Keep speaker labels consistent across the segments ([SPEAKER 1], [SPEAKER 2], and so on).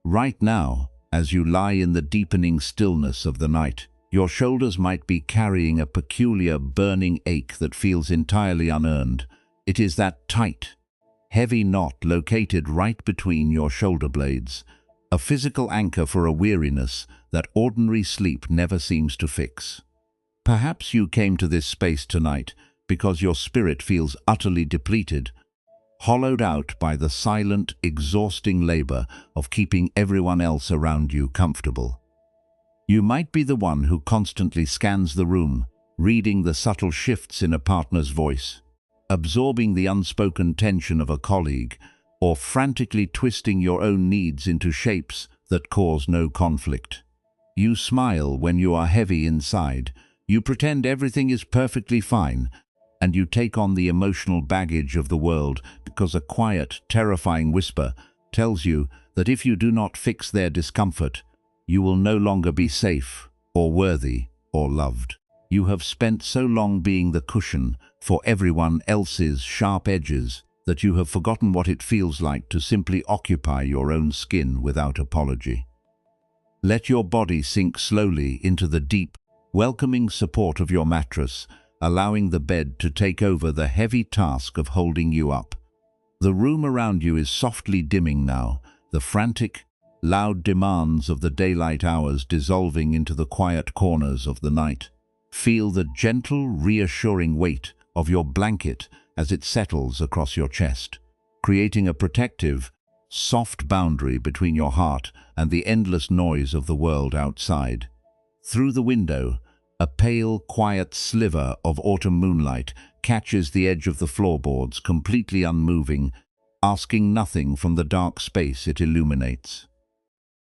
[SPEAKER 1] Right now, as you lie in the deepening stillness of the night, your shoulders might be carrying a peculiar burning ache that feels entirely unearned. It is that tight, heavy knot located right between your shoulder blades, a physical anchor for a weariness that ordinary sleep never seems to fix. Perhaps you came to this space tonight because your spirit feels utterly depleted, hollowed out by the silent, exhausting labor of keeping everyone else around you comfortable. You might be the one who constantly scans the room, reading the subtle shifts in a partner's voice, absorbing the unspoken tension of a colleague, or frantically twisting your own needs into shapes that cause no conflict. You smile when you are heavy inside, you pretend everything is perfectly fine, and you take on the emotional baggage of the world because a quiet, terrifying whisper tells you that if you do not fix their discomfort, you will no longer be safe, or worthy, or loved. You have spent so long being the cushion for everyone else's sharp edges that you have forgotten what it feels like to simply occupy your own skin without apology. Let your body sink slowly into the deep, welcoming support of your mattress, allowing the bed to take over the heavy task of holding you up. The room around you is softly dimming now, the frantic, loud demands of the daylight hours dissolving into the quiet corners of the night. Feel the gentle, reassuring weight of your blanket as it settles across your chest, creating a protective, soft boundary between your heart and the endless noise of the world outside. Through the window, a pale, quiet sliver of autumn moonlight catches the edge of the floorboards, completely unmoving, asking nothing from the dark space it illuminates.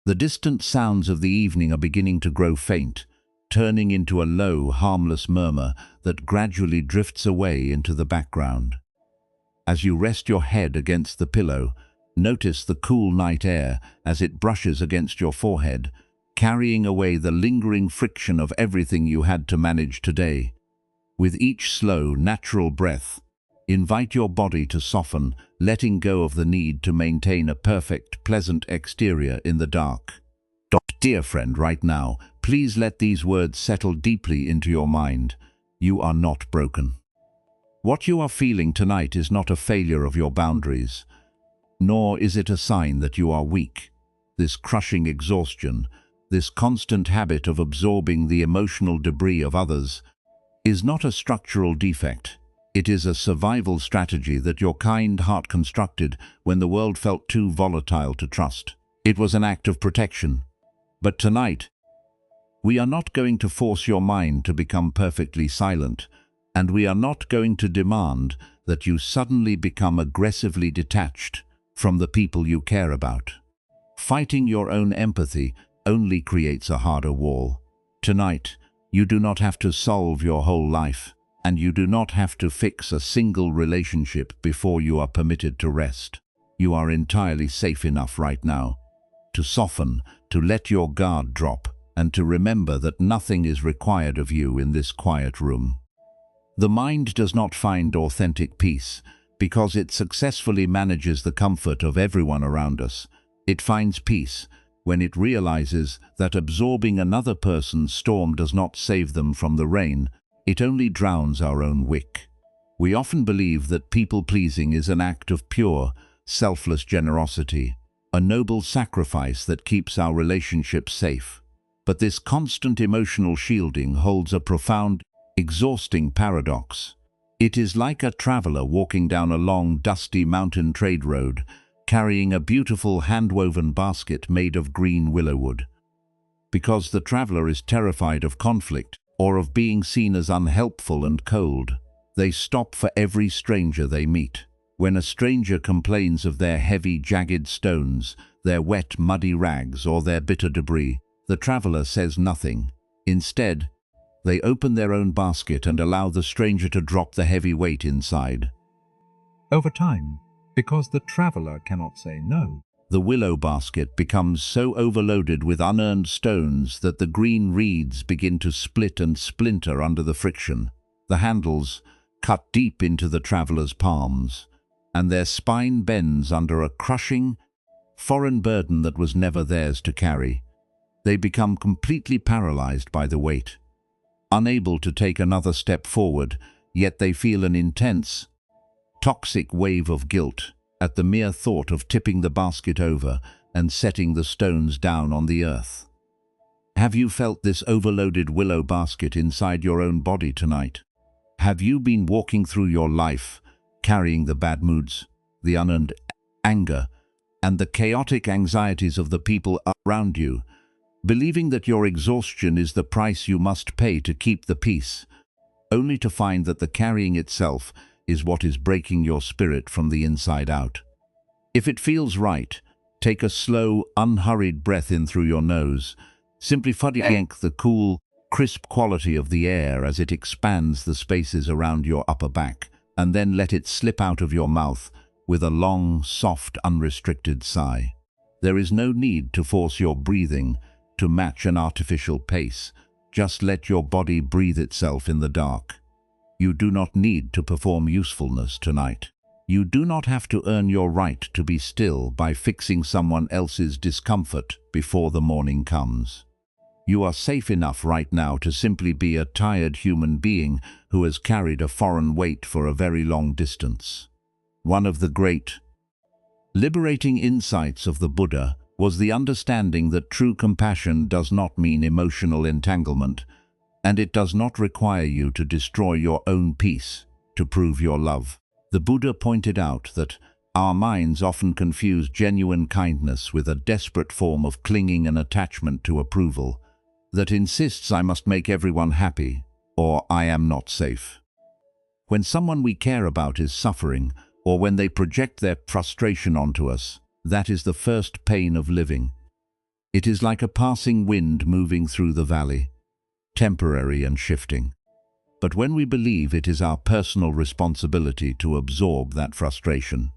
[SPEAKER 1] The distant sounds of the evening are beginning to grow faint, turning into a low, harmless murmur that gradually drifts away into the background. As you rest your head against the pillow, notice the cool night air as it brushes against your forehead, carrying away the lingering friction of everything you had to manage today. With each slow, natural breath, invite your body to soften, letting go of the need to maintain a perfect, pleasant exterior in the dark. Dear friend, right now, please let these words settle deeply into your mind. You are not broken. What you are feeling tonight is not a failure of your boundaries, nor is it a sign that you are weak. This crushing exhaustion, this constant habit of absorbing the emotional debris of others, is not a structural defect. It is a survival strategy that your kind heart constructed when the world felt too volatile to trust. It was an act of protection. But tonight, we are not going to force your mind to become perfectly silent, and we are not going to demand that you suddenly become aggressively detached from the people you care about. Fighting your own empathy only creates a harder wall. Tonight, you do not have to solve your whole life, and you do not have to fix a single relationship before you are permitted to rest. You are entirely safe enough right now to soften, to let your guard drop, and to remember that nothing is required of you in this quiet room. The mind does not find authentic peace because it successfully manages the comfort of everyone around us. It finds peace when it realizes that absorbing another person's storm does not save them from the rain, it only drowns our own wick. We often believe that people-pleasing is an act of pure, selfless generosity, a noble sacrifice that keeps our relationships safe. But this constant emotional shielding holds a profound, exhausting paradox. It is like a traveler walking down a long, dusty mountain trade road, carrying a beautiful hand-woven basket made of green willow wood. Because the traveler is terrified of conflict or of being seen as unhelpful and cold, they stop for every stranger they meet. When a stranger complains of their heavy, jagged stones, their wet, muddy rags, or their bitter debris, the traveler says nothing. Instead, they open their own basket and allow the stranger to drop the heavy weight inside.
[SPEAKER 2] Over time, because the traveler cannot say no,
[SPEAKER 1] the willow basket becomes so overloaded with unearned stones that the green reeds begin to split and splinter under the friction. The handles cut deep into the traveler's palms, and their spine bends under a crushing, foreign burden that was never theirs to carry. They become completely paralyzed by the weight. Unable to take another step forward, yet they feel an intense, toxic wave of guilt at the mere thought of tipping the basket over and setting the stones down on the earth. Have you felt this overloaded willow basket inside your own body tonight? Have you been walking through your life, carrying the bad moods, the unearned anger, and the chaotic anxieties of the people around you, believing that your exhaustion is the price you must pay to keep the peace, only to find that the carrying itself is what is breaking your spirit from the inside out? If it feels right, take a slow, unhurried breath in through your nose. Simply yank the cool, crisp quality of the air as it expands the spaces around your upper back, and then let it slip out of your mouth with a long, soft, unrestricted sigh. There is no need to force your breathing to match an artificial pace. Just let your body breathe itself in the dark. You do not need to perform usefulness tonight. You do not have to earn your right to be still by fixing someone else's discomfort before the morning comes. You are safe enough right now to simply be a tired human being who has carried a foreign weight for a very long distance. One of the great, liberating insights of the Buddha was the understanding that true compassion does not mean emotional entanglement, and it does not require you to destroy your own peace to prove your love. The Buddha pointed out that our minds often confuse genuine kindness with a desperate form of clinging and attachment to approval that insists I must make everyone happy or I am not safe. When someone we care about is suffering, or when they project their frustration onto us, that is the first pain of living. It is like a passing wind moving through the valley, temporary and shifting. But when we believe it is our personal responsibility to absorb that frustration,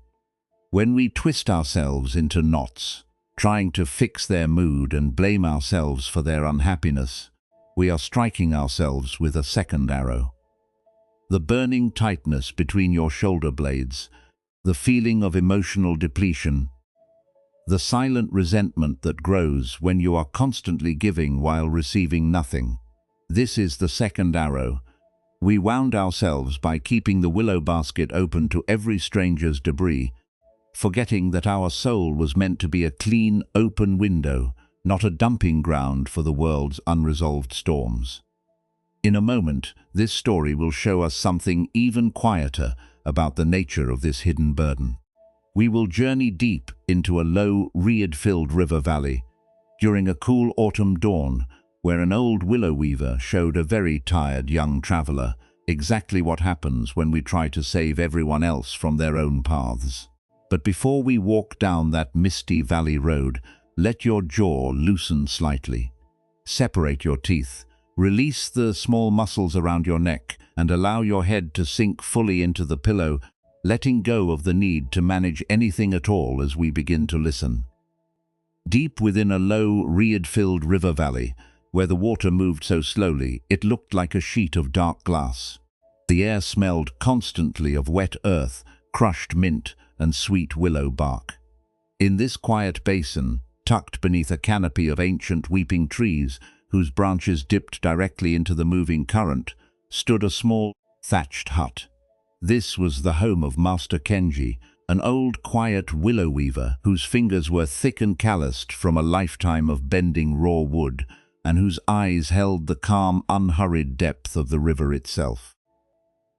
[SPEAKER 1] when we twist ourselves into knots, trying to fix their mood and blame ourselves for their unhappiness, we are striking ourselves with a second arrow. The burning tightness between your shoulder blades, the feeling of emotional depletion, the silent resentment that grows when you are constantly giving while receiving nothing. This is the second arrow. We wound ourselves by keeping the willow basket open to every stranger's debris, forgetting that our soul was meant to be a clean, open window, not a dumping ground for the world's unresolved storms. In a moment, this story will show us something even quieter about the nature of this hidden burden. We will journey deep into a low, reed-filled river valley during a cool autumn dawn, where an old willow weaver showed a very tired young traveler exactly what happens when we try to save everyone else from their own paths. But before we walk down that misty valley road, let your jaw loosen slightly. Separate your teeth. Release the small muscles around your neck and allow your head to sink fully into the pillow, letting go of the need to manage anything at all as we begin to listen. Deep within a low, reed-filled river valley, where the water moved so slowly it looked like a sheet of dark glass. The air smelled constantly of wet earth, crushed mint, and sweet willow bark. In this quiet basin, tucked beneath a canopy of ancient weeping trees, whose branches dipped directly into the moving current, stood a small, thatched hut. This was the home of Master Kenji, an old, quiet willow weaver whose fingers were thick and calloused from a lifetime of bending raw wood, and whose eyes held the calm, unhurried depth of the river itself.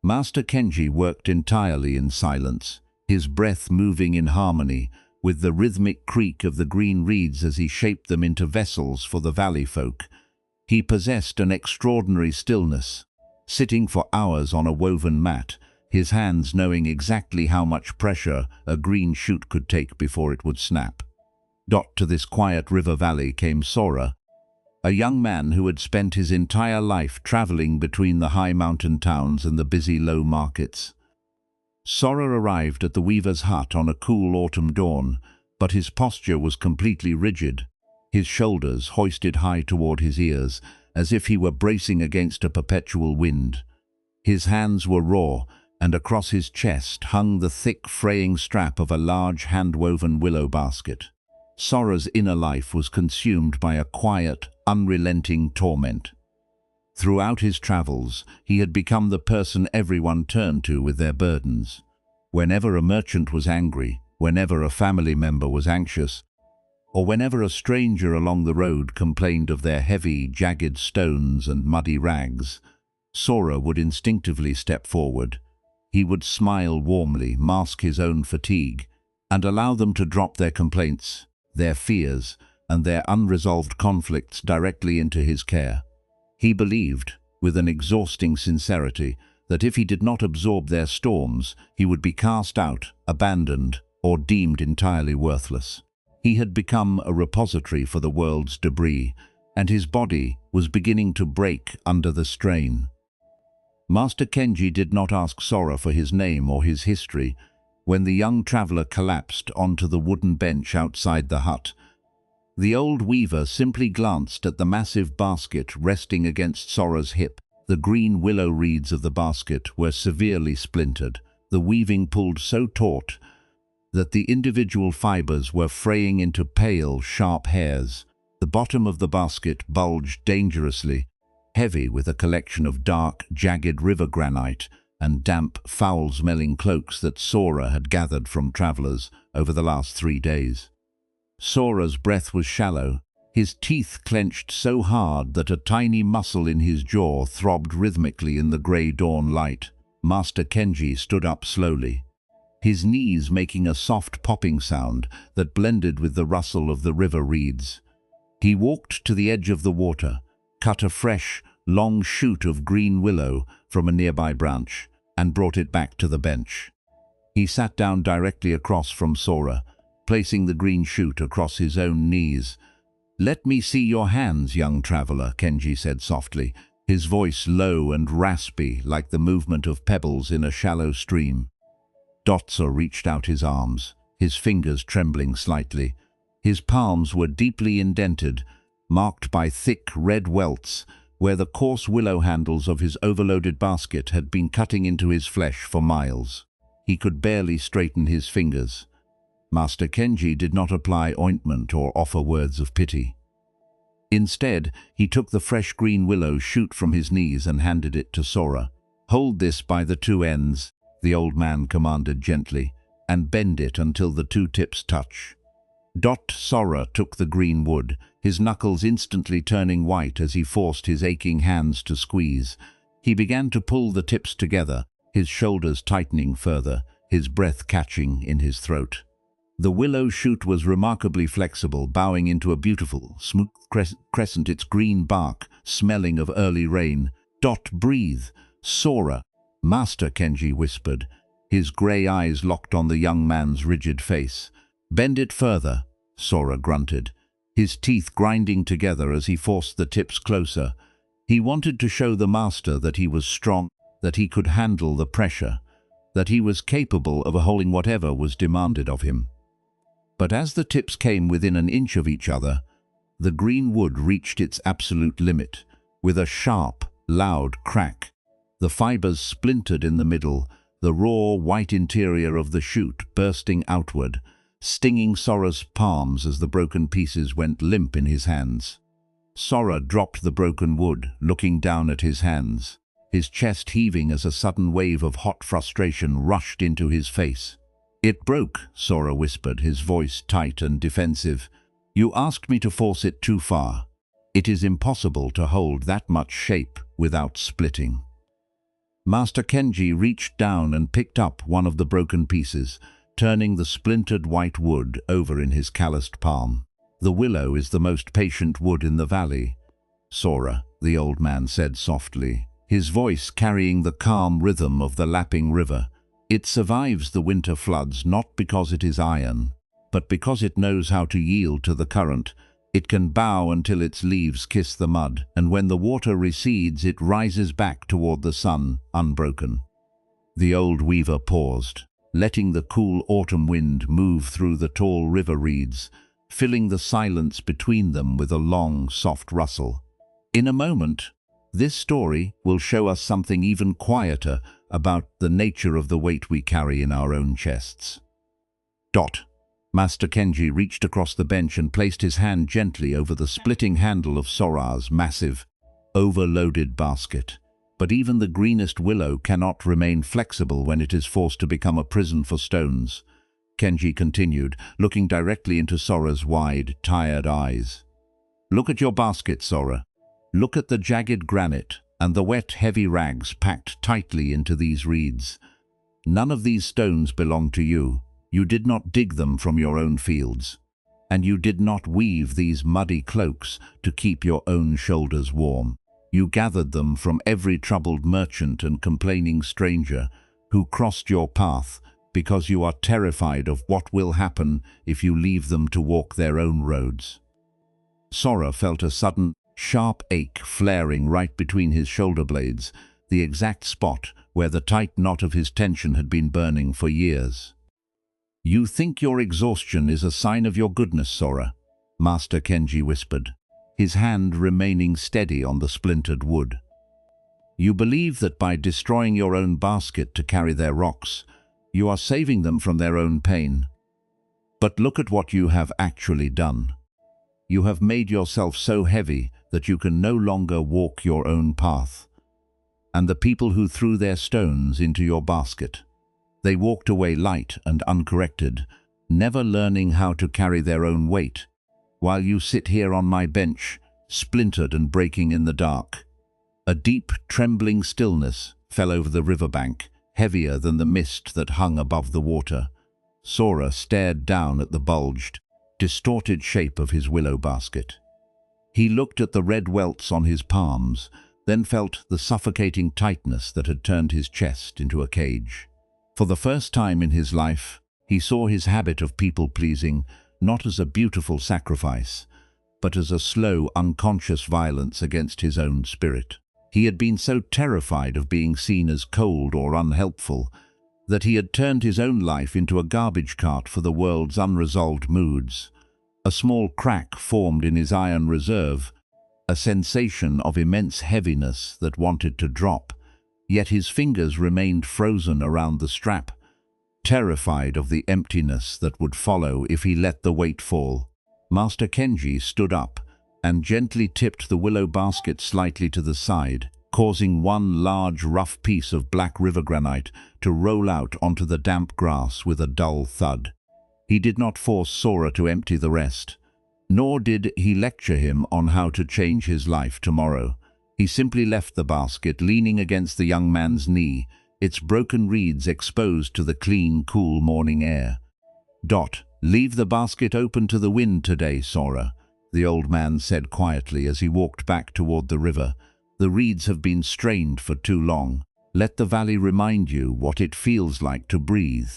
[SPEAKER 1] Master Kenji worked entirely in silence, his breath moving in harmony with the rhythmic creak of the green reeds as he shaped them into vessels for the valley folk. He possessed an extraordinary stillness, sitting for hours on a woven mat, his hands knowing exactly how much pressure a green shoot could take before it would snap. To this quiet river valley came Sora, a young man who had spent his entire life traveling between the high mountain towns and the busy low markets. Sora arrived at the weaver's hut on a cool autumn dawn, but his posture was completely rigid, his shoulders hoisted high toward his ears, as if he were bracing against a perpetual wind. His hands were raw, and across his chest hung the thick, fraying strap of a large hand-woven willow basket. Sora's inner life was consumed by a quiet, unrelenting torment. Throughout his travels, he had become the person everyone turned to with their burdens. Whenever a merchant was angry, whenever a family member was anxious, or whenever a stranger along the road complained of their heavy, jagged stones and muddy rags, Sora would instinctively step forward. He would smile warmly, mask his own fatigue, and allow them to drop their complaints, their fears, and their unresolved conflicts directly into his care. He believed, with an exhausting sincerity, that if he did not absorb their storms, he would be cast out, abandoned, or deemed entirely worthless. He had become a repository for the world's debris, and his body was beginning to break under the strain. Master Kenji did not ask Sora for his name or his history. When the young traveler collapsed onto the wooden bench outside the hut, the old weaver simply glanced at the massive basket resting against Sora's hip. The green willow reeds of the basket were severely splintered, the weaving pulled so taut that the individual fibers were fraying into pale, sharp hairs. The bottom of the basket bulged dangerously, heavy with a collection of dark, jagged river granite and damp, foul-smelling cloaks that Sora had gathered from travelers over the last 3 days. Sora's breath was shallow, his teeth clenched so hard that a tiny muscle in his jaw throbbed rhythmically in the grey dawn light. Master Kenji stood up slowly, his knees making a soft popping sound that blended with the rustle of the river reeds. He walked to the edge of the water, cut a fresh, long shoot of green willow from a nearby branch, and brought it back to the bench. He sat down directly across from Sora, placing the green shoot across his own knees. "Let me see your hands, young traveler," Kenji said softly, his voice low and raspy like the movement of pebbles in a shallow stream. Dotso reached out his arms, his fingers trembling slightly. His palms were deeply indented, marked by thick red welts, where the coarse willow handles of his overloaded basket had been cutting into his flesh for miles. He could barely straighten his fingers. Master Kenji did not apply ointment or offer words of pity. Instead, he took the fresh green willow shoot from his knees and handed it to Sora. "Hold this by the 2 ends," the old man commanded gently, "and bend it until the 2 tips touch." Sora took the green wood, his knuckles instantly turning white as he forced his aching hands to squeeze. He began to pull the tips together, his shoulders tightening further, his breath catching in his throat. The willow shoot was remarkably flexible, bowing into a beautiful, smooth crescent, its green bark smelling of early rain. "Breathe, Sora," Master Kenji whispered, his grey eyes locked on the young man's rigid face. "Bend it further," Sora grunted, his teeth grinding together as he forced the tips closer. He wanted to show the master that he was strong, that he could handle the pressure, that he was capable of holding whatever was demanded of him. But as the tips came within an inch of each other, the green wood reached its absolute limit. With a sharp, loud crack, the fibers splintered in the middle, the raw, white interior of the shoot bursting outward, stinging Sora's palms as the broken pieces went limp in his hands. Sora dropped the broken wood, looking down at his hands, his chest heaving as a sudden wave of hot frustration rushed into his face. "It broke," Sora whispered, his voice tight and defensive. "You asked me to force it too far. It is impossible to hold that much shape without splitting." Master Kenji reached down and picked up one of the broken pieces, turning the splintered white wood over in his calloused palm. "The willow is the most patient wood in the valley, Sora," the old man said softly, his voice carrying the calm rhythm of the lapping river. "It survives the winter floods not because it is iron, but because it knows how to yield to the current. It can bow until its leaves kiss the mud, and when the water recedes, it rises back toward the sun, unbroken." The old weaver paused, letting the cool autumn wind move through the tall river reeds, filling the silence between them with a long, soft rustle. In a moment, this story will show us something even quieter about the nature of the weight we carry in our own chests. Master Kenji reached across the bench and placed his hand gently over the splitting handle of Sora's massive, overloaded basket. But even the greenest willow cannot remain flexible when it is forced to become a prison for stones. Kenji continued, looking directly into Sora's wide, tired eyes. Look at your basket, Sora. Look at the jagged granite and the wet, heavy rags packed tightly into these reeds. None of these stones belong to you. You did not dig them from your own fields. And you did not weave these muddy cloaks to keep your own shoulders warm. You gathered them from every troubled merchant and complaining stranger who crossed your path because you are terrified of what will happen if you leave them to walk their own roads. Sora felt a sudden, sharp ache flaring right between his shoulder blades, the exact spot where the tight knot of his tension had been burning for years. You think your exhaustion is a sign of your goodness, Sora, Master Kenji whispered, his hand remaining steady on the splintered wood. You believe that by destroying your own basket to carry their rocks, you are saving them from their own pain. But look at what you have actually done. You have made yourself so heavy that you can no longer walk your own path. And the people who threw their stones into your basket, they walked away light and uncorrected, never learning how to carry their own weight, while you sit here on my bench, splintered and breaking in the dark. A deep, trembling stillness fell over the riverbank, heavier than the mist that hung above the water. Sora stared down at the bulged, distorted shape of his willow basket. He looked at the red welts on his palms, then felt the suffocating tightness that had turned his chest into a cage. For the first time in his life, he saw his habit of people-pleasing not as a beautiful sacrifice, but as a slow, unconscious violence against his own spirit. He had been so terrified of being seen as cold or unhelpful that he had turned his own life into a garbage cart for the world's unresolved moods. A small crack formed in his iron reserve, a sensation of immense heaviness that wanted to drop, yet his fingers remained frozen around the strap, terrified of the emptiness that would follow if he let the weight fall. Master Kenji stood up and gently tipped the willow basket slightly to the side, causing one large rough piece of black river granite to roll out onto the damp grass with a dull thud. He did not force Sora to empty the rest, nor did he lecture him on how to change his life tomorrow. He simply left the basket leaning against the young man's knee, its broken reeds exposed to the clean, cool morning air. Leave the basket open to the wind today, Sora, the old man said quietly as he walked back toward the river. The reeds have been strained for too long. Let the valley remind you what it feels like to breathe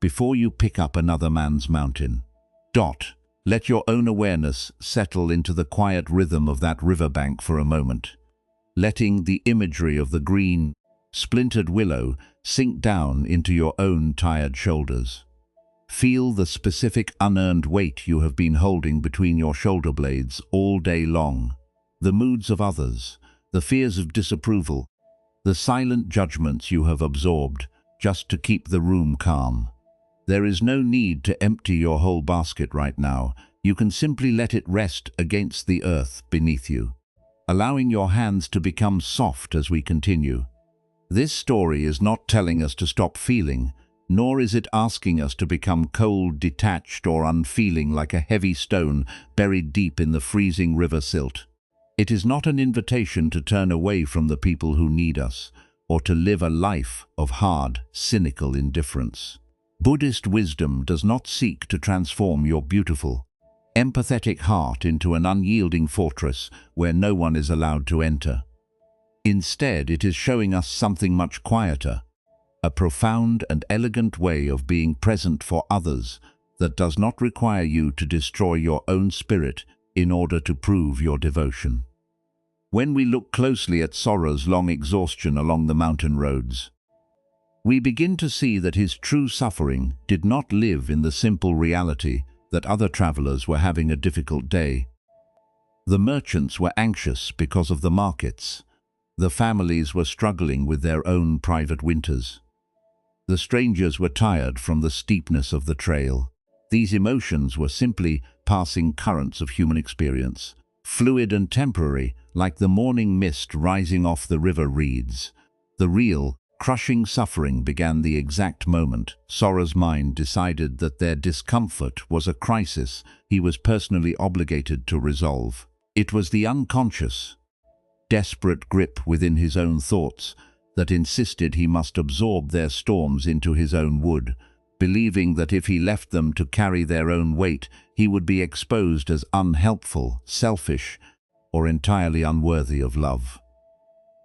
[SPEAKER 1] before you pick up another man's mountain. Let your own awareness settle into the quiet rhythm of that riverbank for a moment, letting the imagery of the green, splintered willow sink down into your own tired shoulders. Feel the specific unearned weight you have been holding between your shoulder blades all day long, the moods of others, the fears of disapproval, the silent judgments you have absorbed just to keep the room calm. There is no need to empty your whole basket right now. You can simply let it rest against the earth beneath you, allowing your hands to become soft as we continue. This story is not telling us to stop feeling, nor is it asking us to become cold, detached, or unfeeling like a heavy stone buried deep in the freezing river silt. It is not an invitation to turn away from the people who need us, or to live a life of hard, cynical indifference. Buddhist wisdom does not seek to transform your beautiful, empathetic heart into an unyielding fortress where no one is allowed to enter. Instead, it is showing us something much quieter, a profound and elegant way of being present for others that does not require you to destroy your own spirit in order to prove your devotion. When we look closely at Sora's long exhaustion along the mountain roads, we begin to see that his true suffering did not live in the simple reality that other travelers were having a difficult day. The merchants were anxious because of the markets. The families were struggling with their own private winters. The strangers were tired from the steepness of the trail. These emotions were simply passing currents of human experience, fluid and temporary, like the morning mist rising off the river reeds. The real, crushing suffering began the exact moment Sora's mind decided that their discomfort was a crisis he was personally obligated to resolve. It was the unconscious, desperate grip within his own thoughts that insisted he must absorb their storms into his own wood, believing that if he left them to carry their own weight, he would be exposed as unhelpful, selfish, or entirely unworthy of love.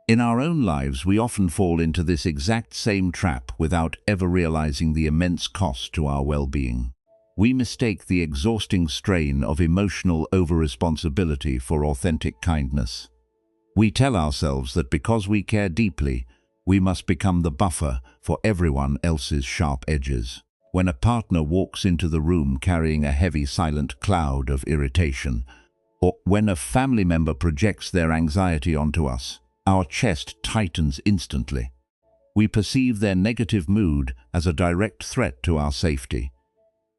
[SPEAKER 1] In our own lives, we often fall into this exact same trap without ever realizing the immense cost to our well-being. We mistake the exhausting strain of emotional over-responsibility for authentic kindness. We tell ourselves that because we care deeply, we must become the buffer for everyone else's sharp edges. When a partner walks into the room carrying a heavy, silent cloud of irritation, or when a family member projects their anxiety onto us, our chest tightens instantly. We perceive their negative mood as a direct threat to our safety.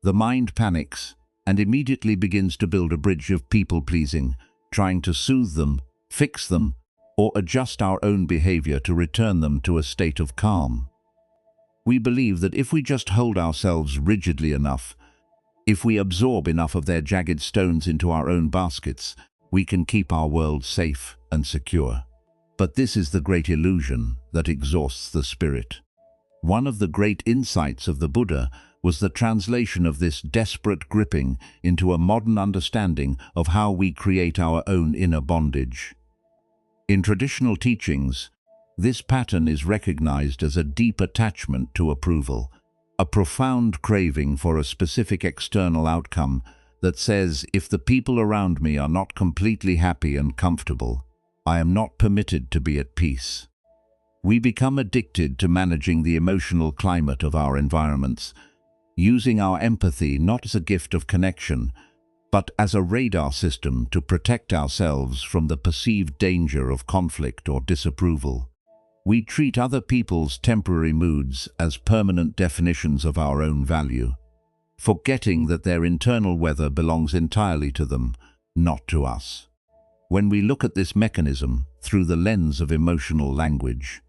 [SPEAKER 1] The mind panics and immediately begins to build a bridge of people-pleasing, trying to soothe them, fix them, or adjust our own behavior to return them to a state of calm. We believe that if we just hold ourselves rigidly enough, if we absorb enough of their jagged stones into our own baskets, we can keep our world safe and secure. But this is the great illusion that exhausts the spirit. One of the great insights of the Buddha was the translation of this desperate gripping into a modern understanding of how we create our own inner bondage. In traditional teachings, this pattern is recognized as a deep attachment to approval, a profound craving for a specific external outcome that says, if the people around me are not completely happy and comfortable, I am not permitted to be at peace. We become addicted to managing the emotional climate of our environments, using our empathy not as a gift of connection, but as a radar system to protect ourselves from the perceived danger of conflict or disapproval. We treat other people's temporary moods as permanent definitions of our own value, forgetting that their internal weather belongs entirely to them, not to us. When we look at this mechanism through the lens of emotional language,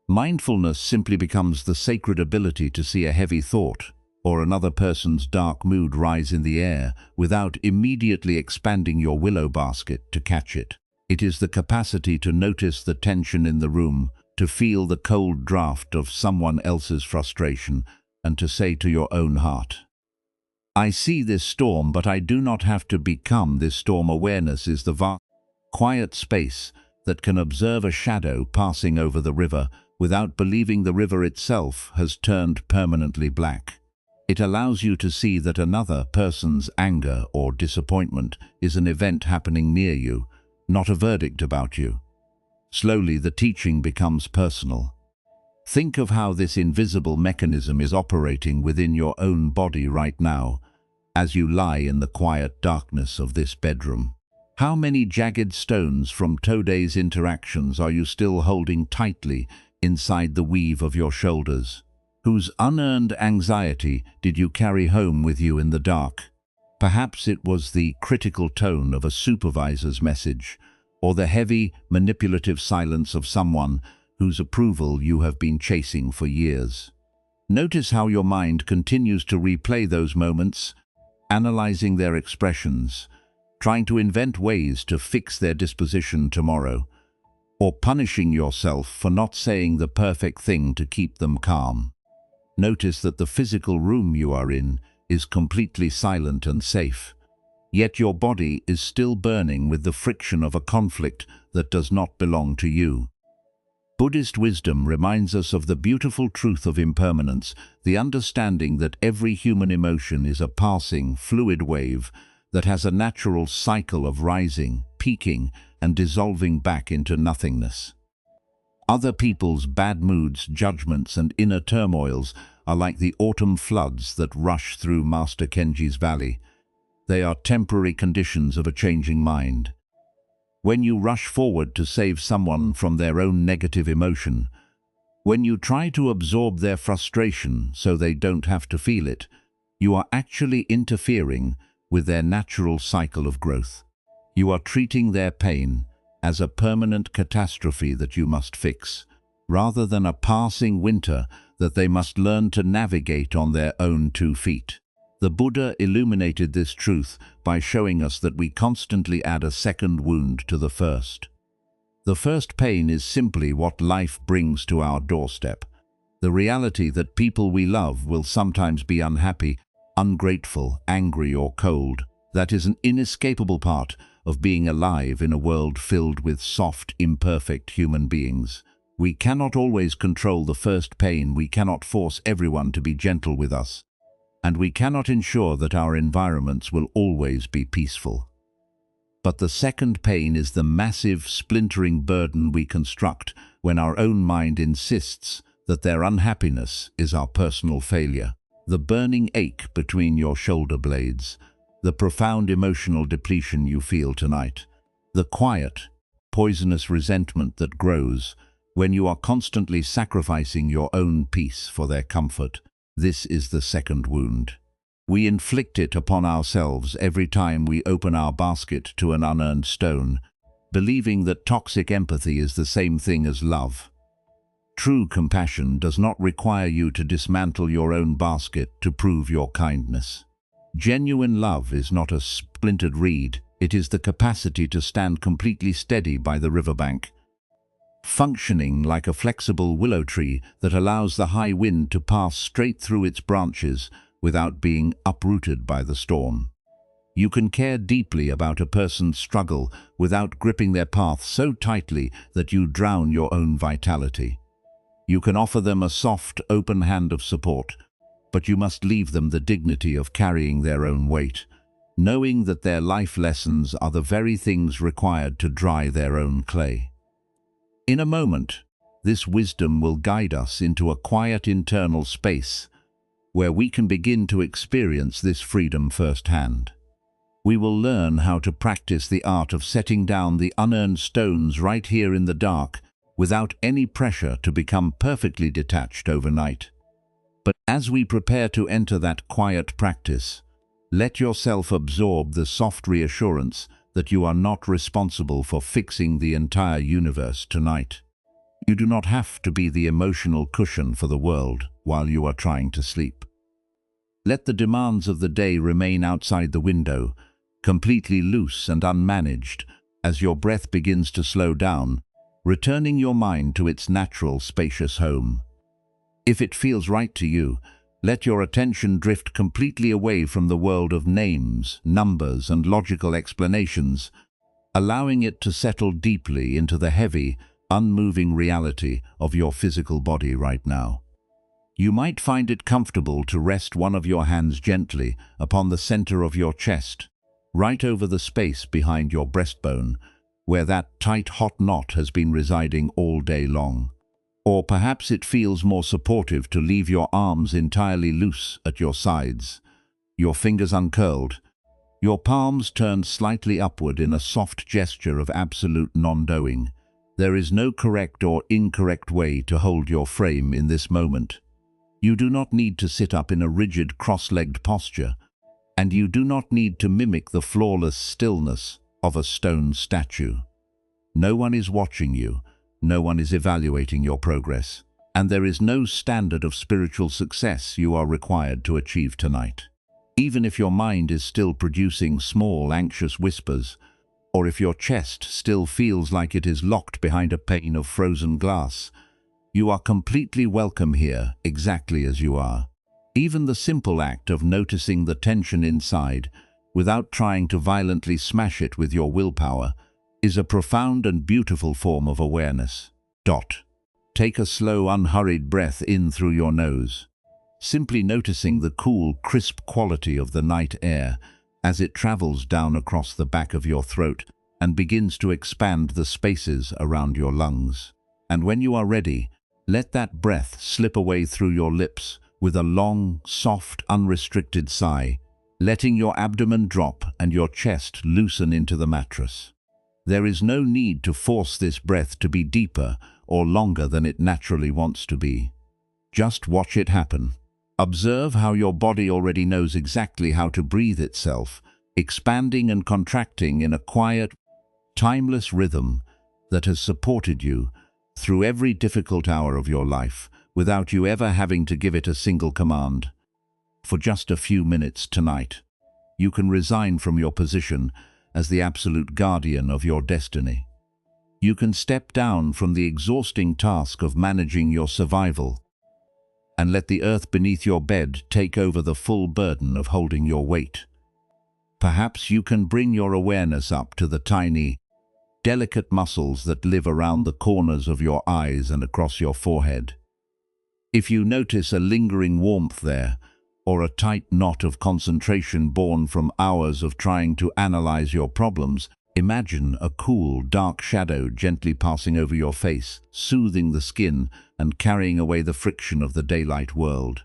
[SPEAKER 1] mindfulness simply becomes the sacred ability to see a heavy thought or another person's dark mood rise in the air without immediately expanding your willow basket to catch it. It is the capacity to notice the tension in the room, to feel the cold draft of someone else's frustration, and to say to your own heart, I see this storm, but I do not have to become this storm. Awareness is the vast, quiet space that can observe a shadow passing over the river without believing the river itself has turned permanently black. It allows you to see that another person's anger or disappointment is an event happening near you, not a verdict about you. Slowly, the teaching becomes personal. Think of how this invisible mechanism is operating within your own body right now, as you lie in the quiet darkness of this bedroom. How many jagged stones from today's interactions are you still holding tightly inside the weave of your shoulders? Whose unearned anxiety did you carry home with you in the dark? Perhaps it was the critical tone of a supervisor's message, or the heavy, manipulative silence of someone whose approval you have been chasing for years. Notice how your mind continues to replay those moments, analyzing their expressions, trying to invent ways to fix their disposition tomorrow, or punishing yourself for not saying the perfect thing to keep them calm. Notice that the physical room you are in is completely silent and safe, yet your body is still burning with the friction of a conflict that does not belong to you. Buddhist wisdom reminds us of the beautiful truth of impermanence, the understanding that every human emotion is a passing, fluid wave that has a natural cycle of rising, peaking, and dissolving back into nothingness. Other people's bad moods, judgments, and inner turmoils are like the autumn floods that rush through Master Kenji's valley. They are temporary conditions of a changing mind. When you rush forward to save someone from their own negative emotion, when you try to absorb their frustration so they don't have to feel it, you are actually interfering with their natural cycle of growth. You are treating their pain as a permanent catastrophe that you must fix, rather than a passing winter that they must learn to navigate on their own 2 feet. The Buddha illuminated this truth by showing us that we constantly add a second wound to the first. The first pain is simply what life brings to our doorstep. The reality that people we love will sometimes be unhappy, ungrateful, angry, or cold. That is an inescapable part of being alive in a world filled with soft, imperfect human beings. We cannot always control the first pain, we cannot force everyone to be gentle with us, and we cannot ensure that our environments will always be peaceful. But the second pain is the massive, splintering burden we construct when our own mind insists that their unhappiness is our personal failure. The burning ache between your shoulder blades, the profound emotional depletion you feel tonight, the quiet, poisonous resentment that grows when you are constantly sacrificing your own peace for their comfort. This is the second wound. We inflict it upon ourselves every time we open our basket to an unearned stone, believing that toxic empathy is the same thing as love. True compassion does not require you to dismantle your own basket to prove your kindness. Genuine love is not a splintered reed, it is the capacity to stand completely steady by the riverbank, functioning like a flexible willow tree that allows the high wind to pass straight through its branches without being uprooted by the storm. You can care deeply about a person's struggle without gripping their path so tightly that you drown your own vitality. You can offer them a soft, open hand of support, but you must leave them the dignity of carrying their own weight, knowing that their life lessons are the very things required to dry their own clay. In a moment, this wisdom will guide us into a quiet internal space where we can begin to experience this freedom firsthand. We will learn how to practice the art of setting down the unearned stones right here in the dark without any pressure to become perfectly detached overnight. But as we prepare to enter that quiet practice, let yourself absorb the soft reassurance that you are not responsible for fixing the entire universe tonight. You do not have to be the emotional cushion for the world while you are trying to sleep. Let the demands of the day remain outside the window, completely loose and unmanaged, as your breath begins to slow down, returning your mind to its natural, spacious home. If it feels right to you, let your attention drift completely away from the world of names, numbers, and logical explanations, allowing it to settle deeply into the heavy, unmoving reality of your physical body right now. You might find it comfortable to rest one of your hands gently upon the center of your chest, right over the space behind your breastbone, where that tight, hot knot has been residing all day long. Or perhaps it feels more supportive to leave your arms entirely loose at your sides, your fingers uncurled, your palms turned slightly upward in a soft gesture of absolute non-doing. There is no correct or incorrect way to hold your frame in this moment. You do not need to sit up in a rigid, cross-legged posture, and you do not need to mimic the flawless stillness of a stone statue. No one is watching you. No one is evaluating your progress, and there is no standard of spiritual success you are required to achieve tonight. Even if your mind is still producing small, anxious whispers, or if your chest still feels like it is locked behind a pane of frozen glass, you are completely welcome here, exactly as you are. Even the simple act of noticing the tension inside, without trying to violently smash it with your willpower, is a profound and beautiful form of awareness. Take a slow, unhurried breath in through your nose, simply noticing the cool, crisp quality of the night air as it travels down across the back of your throat and begins to expand the spaces around your lungs. And when you are ready, let that breath slip away through your lips with a long, soft, unrestricted sigh, letting your abdomen drop and your chest loosen into the mattress. There is no need to force this breath to be deeper or longer than it naturally wants to be. Just watch it happen. Observe how your body already knows exactly how to breathe itself, expanding and contracting in a quiet, timeless rhythm that has supported you through every difficult hour of your life, without you ever having to give it a single command. For just a few minutes tonight, you can resign from your position as the absolute guardian of your destiny. You can step down from the exhausting task of managing your survival and let the earth beneath your bed take over the full burden of holding your weight. Perhaps you can bring your awareness up to the tiny, delicate muscles that live around the corners of your eyes and across your forehead. If you notice a lingering warmth there, or a tight knot of concentration born from hours of trying to analyze your problems, imagine a cool, dark shadow gently passing over your face, soothing the skin and carrying away the friction of the daylight world.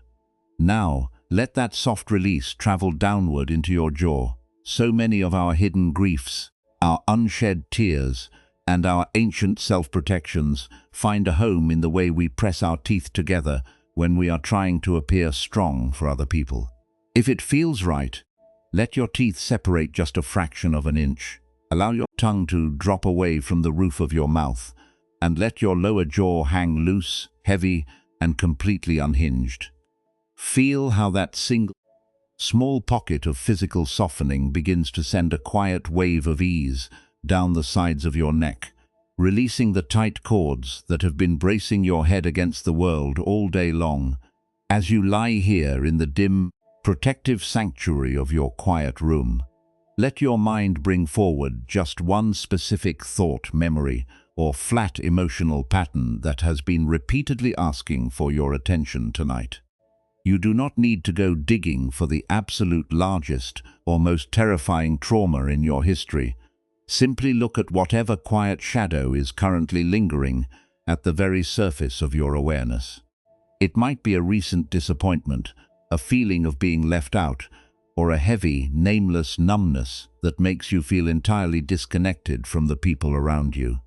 [SPEAKER 1] Now, let that soft release travel downward into your jaw. So many of our hidden griefs, our unshed tears, and our ancient self-protections find a home in the way we press our teeth together when we are trying to appear strong for other people. If it feels right, let your teeth separate just a fraction of an inch. Allow your tongue to drop away from the roof of your mouth, and let your lower jaw hang loose, heavy, and completely unhinged. Feel how that single, small pocket of physical softening begins to send a quiet wave of ease down the sides of your neck, releasing the tight cords that have been bracing your head against the world all day long. As you lie here in the dim, protective sanctuary of your quiet room, let your mind bring forward just one specific thought, memory, or flat emotional pattern that has been repeatedly asking for your attention tonight. You do not need to go digging for the absolute largest or most terrifying trauma in your history. Simply look at whatever quiet shadow is currently lingering at the very surface of your awareness. It might be a recent disappointment, a feeling of being left out, or a heavy, nameless numbness that makes you feel entirely disconnected from the people around you.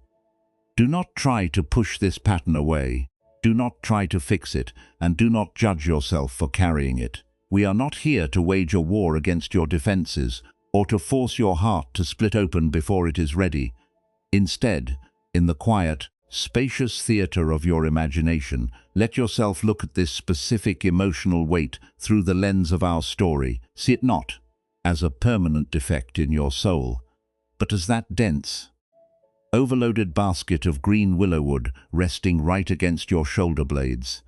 [SPEAKER 1] Do not try to push this pattern away. Do not try to fix it, and do not judge yourself for carrying it. We are not here to wage a war against your defenses, or to force your heart to split open before it is ready. Instead, in the quiet, spacious theater of your imagination, let yourself look at this specific emotional weight through the lens of our story. See it not as a permanent defect in your soul, but as that dense, overloaded basket of green willow wood resting right against your shoulder blades.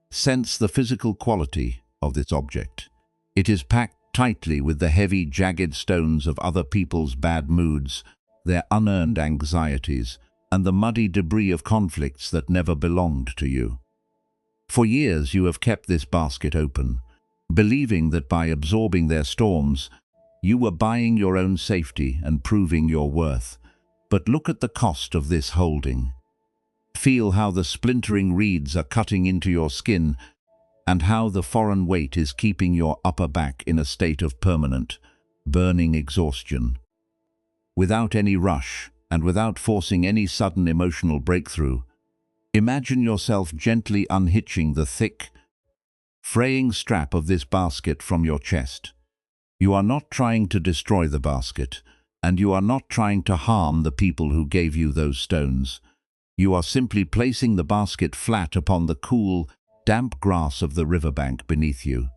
[SPEAKER 1] Sense the physical quality of this object. It is packed tightly with the heavy, jagged stones of other people's bad moods, their unearned anxieties, and the muddy debris of conflicts that never belonged to you. For years you have kept this basket open, believing that by absorbing their storms, you were buying your own safety and proving your worth. But look at the cost of this holding. Feel how the splintering reeds are cutting into your skin, and how the foreign weight is keeping your upper back in a state of permanent, burning exhaustion. Without any rush, and without forcing any sudden emotional breakthrough, imagine yourself gently unhitching the thick, fraying strap of this basket from your chest. You are not trying to destroy the basket, and you are not trying to harm the people who gave you those stones. You are simply placing the basket flat upon the cool, damp grass of the riverbank beneath you.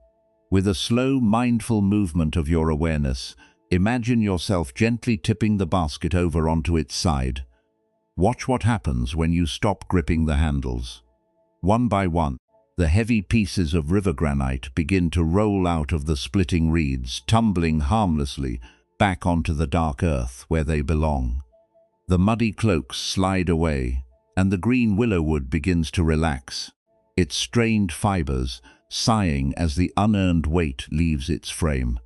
[SPEAKER 1] With a slow, mindful movement of your awareness, imagine yourself gently tipping the basket over onto its side. Watch what happens when you stop gripping the handles. One by one, the heavy pieces of river granite begin to roll out of the splitting reeds, tumbling harmlessly back onto the dark earth where they belong. The muddy cloaks slide away, and the green willow wood begins to relax, its strained fibers sighing as the unearned weight leaves its frame.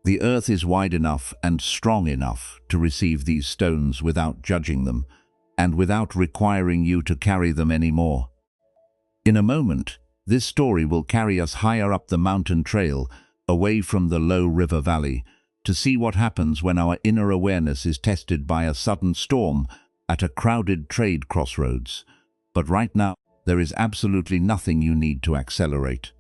[SPEAKER 1] The earth is wide enough and strong enough to receive these stones without judging them, and without requiring you to carry them anymore. In a moment, this story will carry us higher up the mountain trail, away from the low river valley, to see what happens when our inner awareness is tested by a sudden storm at a crowded trade crossroads. But right now, there is absolutely nothing you need to accelerate.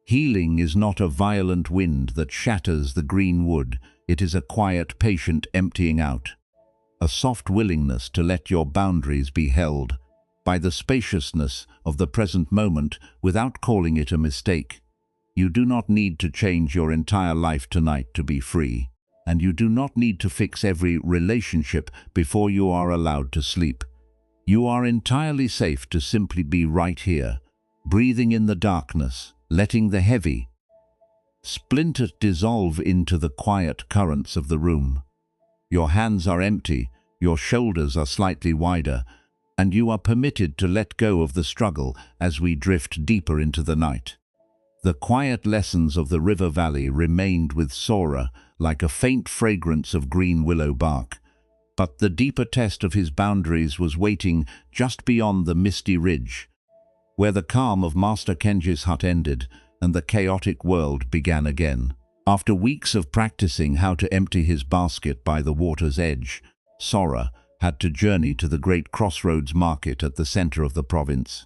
[SPEAKER 1] Healing is not a violent wind that shatters the green wood. It is a quiet, patient emptying out. A soft willingness to let your boundaries be held by the spaciousness of the present moment without calling it a mistake. You do not need to change your entire life tonight to be free, and you do not need to fix every relationship before you are allowed to sleep. You are entirely safe to simply be right here, breathing in the darkness, letting the heavy splinter dissolve into the quiet currents of the room. Your hands are empty, your shoulders are slightly wider, and you are permitted to let go of the struggle as we drift deeper into the night. The quiet lessons of the river valley remained with Sora like a faint fragrance of green willow bark, but the deeper test of his boundaries was waiting just beyond the misty ridge, where the calm of Master Kenji's hut ended and the chaotic world began again. After weeks of practicing how to empty his basket by the water's edge, Sora had to journey to the great crossroads market at the center of the province.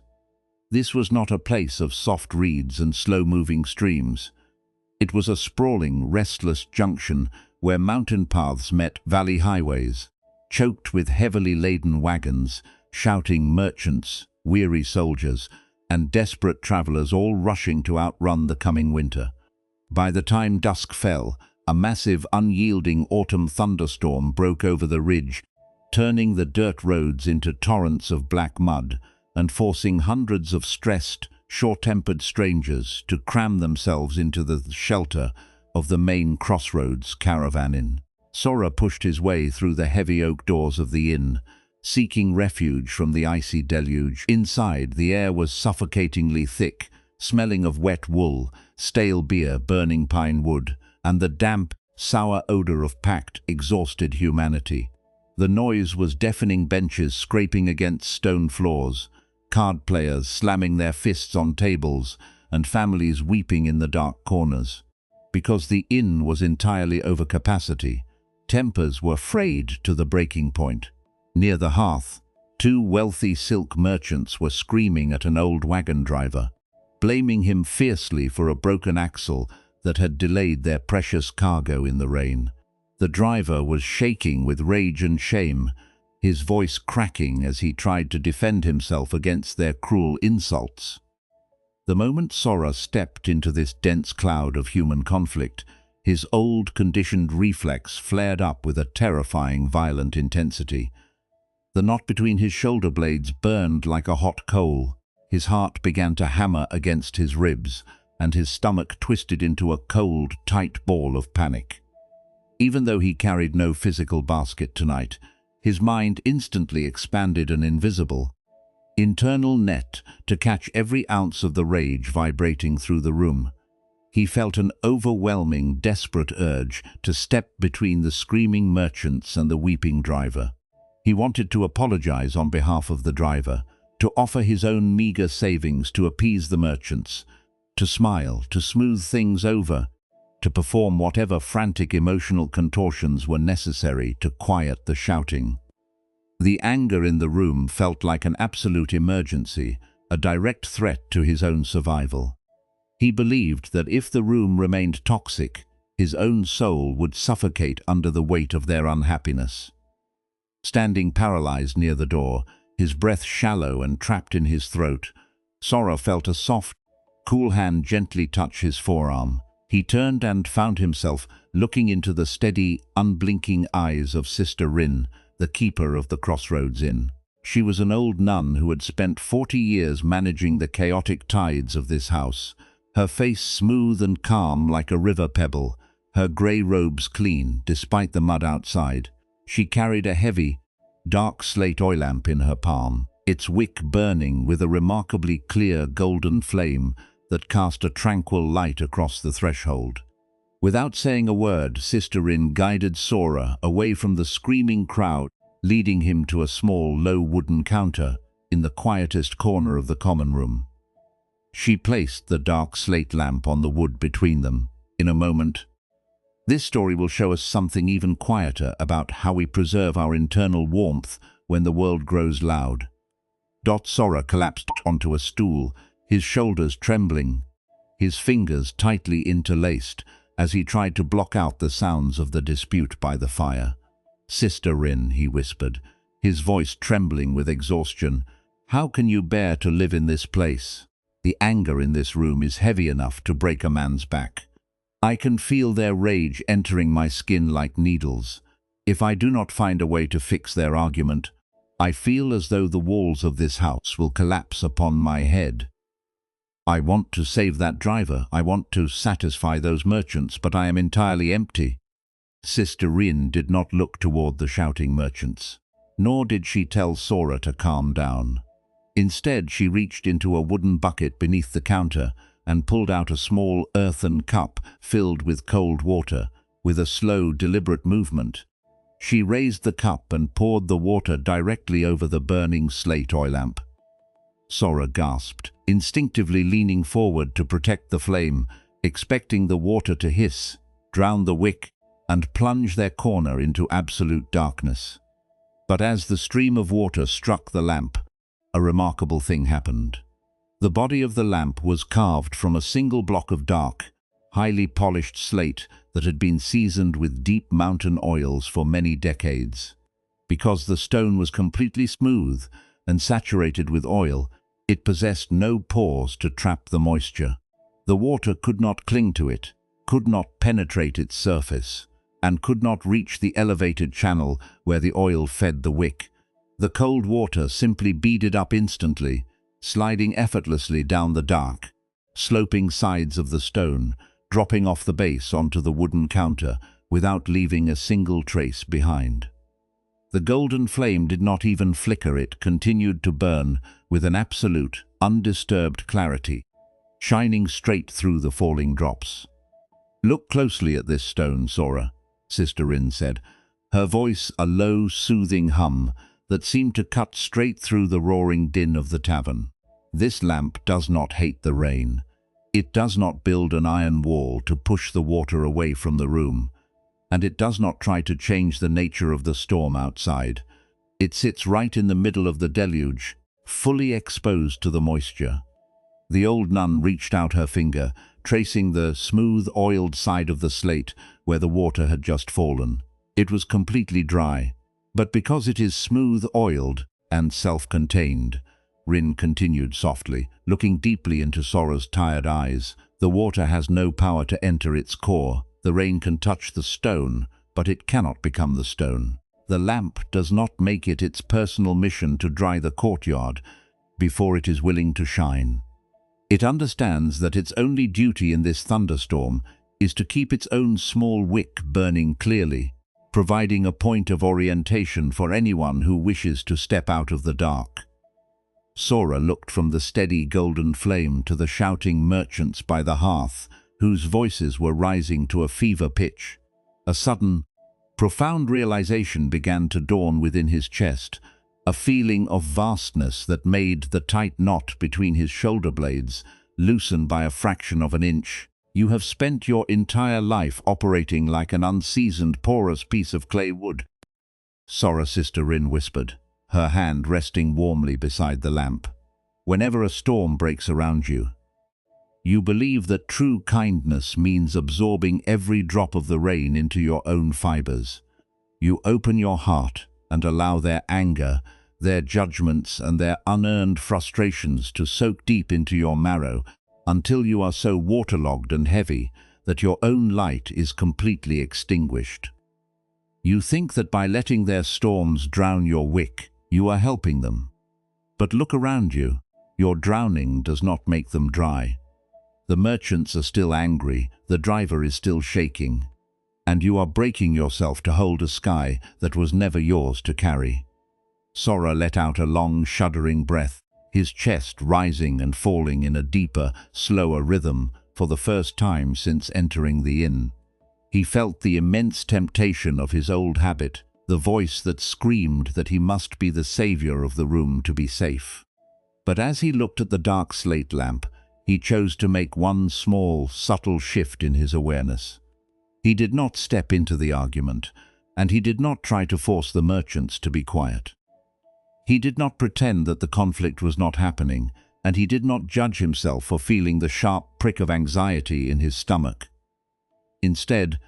[SPEAKER 1] This was not a place of soft reeds and slow-moving streams. It was a sprawling, restless junction where mountain paths met valley highways, choked with heavily laden wagons, shouting merchants, weary soldiers, and desperate travelers all rushing to outrun the coming winter. By the time dusk fell, a massive, unyielding autumn thunderstorm broke over the ridge, turning the dirt roads into torrents of black mud and forcing hundreds of stressed, short-tempered strangers to cram themselves into the shelter of the main crossroads caravan inn. Sora pushed his way through the heavy oak doors of the inn, seeking refuge from the icy deluge. Inside, the air was suffocatingly thick, smelling of wet wool, stale beer, burning pine wood, and the damp, sour odor of packed, exhausted humanity. The noise was deafening: benches scraping against stone floors, card players slamming their fists on tables, and families weeping in the dark corners. Because the inn was entirely over capacity, tempers were frayed to the breaking point. Near the hearth, two wealthy silk merchants were screaming at an old wagon driver, blaming him fiercely for a broken axle that had delayed their precious cargo in the rain. The driver was shaking with rage and shame, his voice cracking as he tried to defend himself against their cruel insults. The moment Sora stepped into this dense cloud of human conflict, his old conditioned reflex flared up with a terrifying, violent intensity. The knot between his shoulder blades burned like a hot coal. His heart began to hammer against his ribs, and his stomach twisted into a cold, tight ball of panic. Even though he carried no physical basket tonight, his mind instantly expanded an invisible, internal net to catch every ounce of the rage vibrating through the room. He felt an overwhelming, desperate urge to step between the screaming merchants and the weeping driver. He wanted to apologize on behalf of the driver, to offer his own meager savings to appease the merchants, to smile, to smooth things over, to perform whatever frantic emotional contortions were necessary to quiet the shouting. The anger in the room felt like an absolute emergency, a direct threat to his own survival. He believed that if the room remained toxic, his own soul would suffocate under the weight of their unhappiness. Standing paralyzed near the door, his breath shallow and trapped in his throat, Sora felt a soft, cool hand gently touch his forearm. He turned and found himself looking into the steady, unblinking eyes of Sister Rin, the keeper of the Crossroads Inn. She was an old nun who had spent 40 years managing the chaotic tides of this house, her face smooth and calm like a river pebble, her grey robes clean despite the mud outside. She carried a heavy, dark slate oil lamp in her palm, its wick burning with a remarkably clear golden flame that cast a tranquil light across the threshold. Without saying a word, Sister Rin guided Sora away from the screaming crowd, leading him to a small, low wooden counter in the quietest corner of the common room. She placed the dark slate lamp on the wood between them. In a moment, this story will show us something even quieter about how we preserve our internal warmth when the world grows loud. Sora collapsed onto a stool, his shoulders trembling, his fingers tightly interlaced as he tried to block out the sounds of the dispute by the fire. "Sister Rin," he whispered, his voice trembling with exhaustion, "how can you bear to live in this place? The anger in this room is heavy enough to break a man's back. I can feel their rage entering my skin like needles. If I do not find a way to fix their argument, I feel as though the walls of this house will collapse upon my head. I want to save that driver, I want to satisfy those merchants, but I am entirely empty." Sister Rin did not look toward the shouting merchants, nor did she tell Sora to calm down. Instead, she reached into a wooden bucket beneath the counter and pulled out a small earthen cup filled with cold water. With a slow, deliberate movement, she raised the cup and poured the water directly over the burning slate oil lamp. Sora gasped, instinctively leaning forward to protect the flame, expecting the water to hiss, drown the wick, and plunge their corner into absolute darkness. But as the stream of water struck the lamp, a remarkable thing happened. The body of the lamp was carved from a single block of dark, highly polished slate that had been seasoned with deep mountain oils for many decades. Because the stone was completely smooth and saturated with oil, it possessed no pores to trap the moisture. The water could not cling to it, could not penetrate its surface, and could not reach the elevated channel where the oil fed the wick. The cold water simply beaded up instantly, sliding effortlessly down the dark, sloping sides of the stone, dropping off the base onto the wooden counter without leaving a single trace behind. The golden flame did not even flicker, it continued to burn with an absolute, undisturbed clarity, shining straight through the falling drops. "Look closely at this stone, Sora," Sister Rin said, her voice a low, soothing hum that seemed to cut straight through the roaring din of the tavern. "This lamp does not hate the rain. It does not build an iron wall to push the water away from the room, and it does not try to change the nature of the storm outside. It sits right in the middle of the deluge, fully exposed to the moisture." The old nun reached out her finger, tracing the smooth, oiled side of the slate where the water had just fallen. It was completely dry, but because it is smooth, oiled, and self-contained, Rin continued softly, looking deeply into Sora's tired eyes, "the water has no power to enter its core. The rain can touch the stone, but it cannot become the stone. The lamp does not make it its personal mission to dry the courtyard before it is willing to shine. It understands that its only duty in this thunderstorm is to keep its own small wick burning clearly, providing a point of orientation for anyone who wishes to step out of the dark." Sora looked from the steady golden flame to the shouting merchants by the hearth, whose voices were rising to a fever pitch. A sudden, profound realization began to dawn within his chest, a feeling of vastness that made the tight knot between his shoulder blades loosen by a fraction of an inch. "You have spent your entire life operating like an unseasoned, porous piece of clay wood," Sora Sister Rin whispered, her hand resting warmly beside the lamp. "Whenever a storm breaks around you, you believe that true kindness means absorbing every drop of the rain into your own fibers. You open your heart and allow their anger, their judgments, and their unearned frustrations to soak deep into your marrow until you are so waterlogged and heavy that your own light is completely extinguished. You think that by letting their storms drown your wick, you are helping them. But look around you. Your drowning does not make them dry. The merchants are still angry, the driver is still shaking, and you are breaking yourself to hold a sky that was never yours to carry." Sora let out a long, shuddering breath, his chest rising and falling in a deeper, slower rhythm for the first time since entering the inn. He felt the immense temptation of his old habit, the voice that screamed that he must be the savior of the room to be safe. But as he looked at the dark slate lamp, he chose to make one small, subtle shift in his awareness. He did not step into the argument, and he did not try to force the merchants to be quiet. He did not pretend that the conflict was not happening, and he did not judge himself for feeling the sharp prick of anxiety in his stomach. Instead,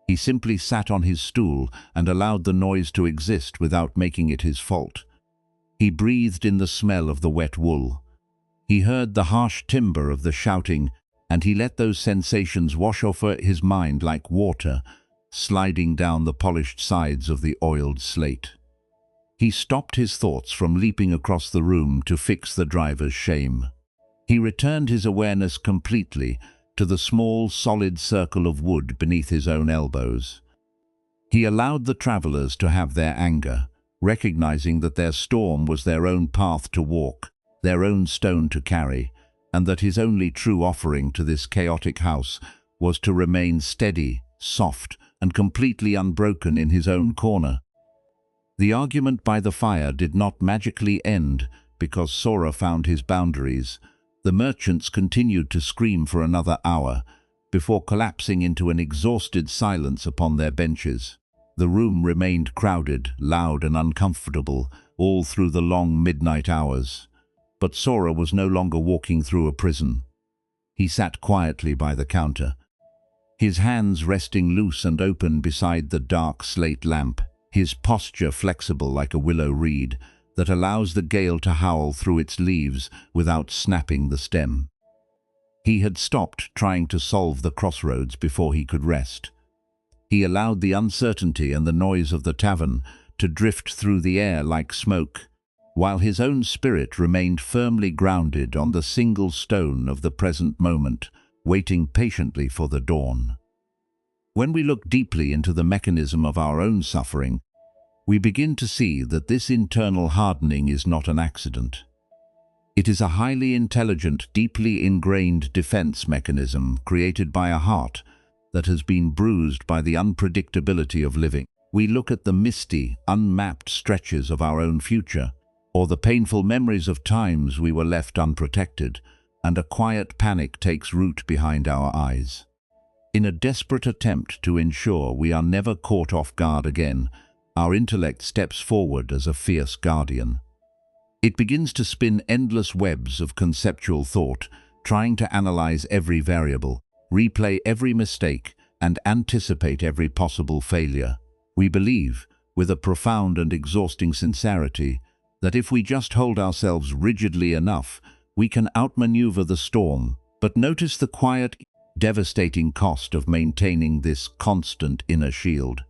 [SPEAKER 1] he simply sat on his stool and allowed the noise to exist without making it his fault. He breathed in the smell of the wet wool. He heard the harsh timbre of the shouting, and he let those sensations wash over his mind like water, sliding down the polished sides of the oiled slate. He stopped his thoughts from leaping across the room to fix the driver's shame. He returned his awareness completely to the small, solid circle of wood beneath his own elbows. He allowed the travelers to have their anger, recognizing that their storm was their own path to walk, their own stone to carry, and that his only true offering to this chaotic house was to remain steady, soft, and completely unbroken in his own corner. The argument by the fire did not magically end because Sora found his boundaries. The merchants continued to scream for another hour before collapsing into an exhausted silence upon their benches. The room remained crowded, loud and uncomfortable all through the long midnight hours. But Sora was no longer walking through a prison. He sat quietly by the counter, his hands resting loose and open beside the dark slate lamp, his posture flexible like a willow reed that allows the gale to howl through its leaves without snapping the stem. He had stopped trying to solve the crossroads before he could rest. He allowed the uncertainty and the noise of the tavern to drift through the air like smoke, while his own spirit remained firmly grounded on the single stone of the present moment, waiting patiently for the dawn. When we look deeply into the mechanism of our own suffering, we begin to see that this internal hardening is not an accident. It is a highly intelligent, deeply ingrained defense mechanism created by a heart that has been bruised by the unpredictability of living. We look at the misty, unmapped stretches of our own future, or the painful memories of times we were left unprotected, and a quiet panic takes root behind our eyes. In a desperate attempt to ensure we are never caught off guard again, our intellect steps forward as a fierce guardian. It begins to spin endless webs of conceptual thought, trying to analyze every variable, replay every mistake, and anticipate every possible failure. We believe, with a profound and exhausting sincerity, that if we just hold ourselves rigidly enough, we can outmaneuver the storm. But notice the quiet, devastating cost of maintaining this constant inner shield.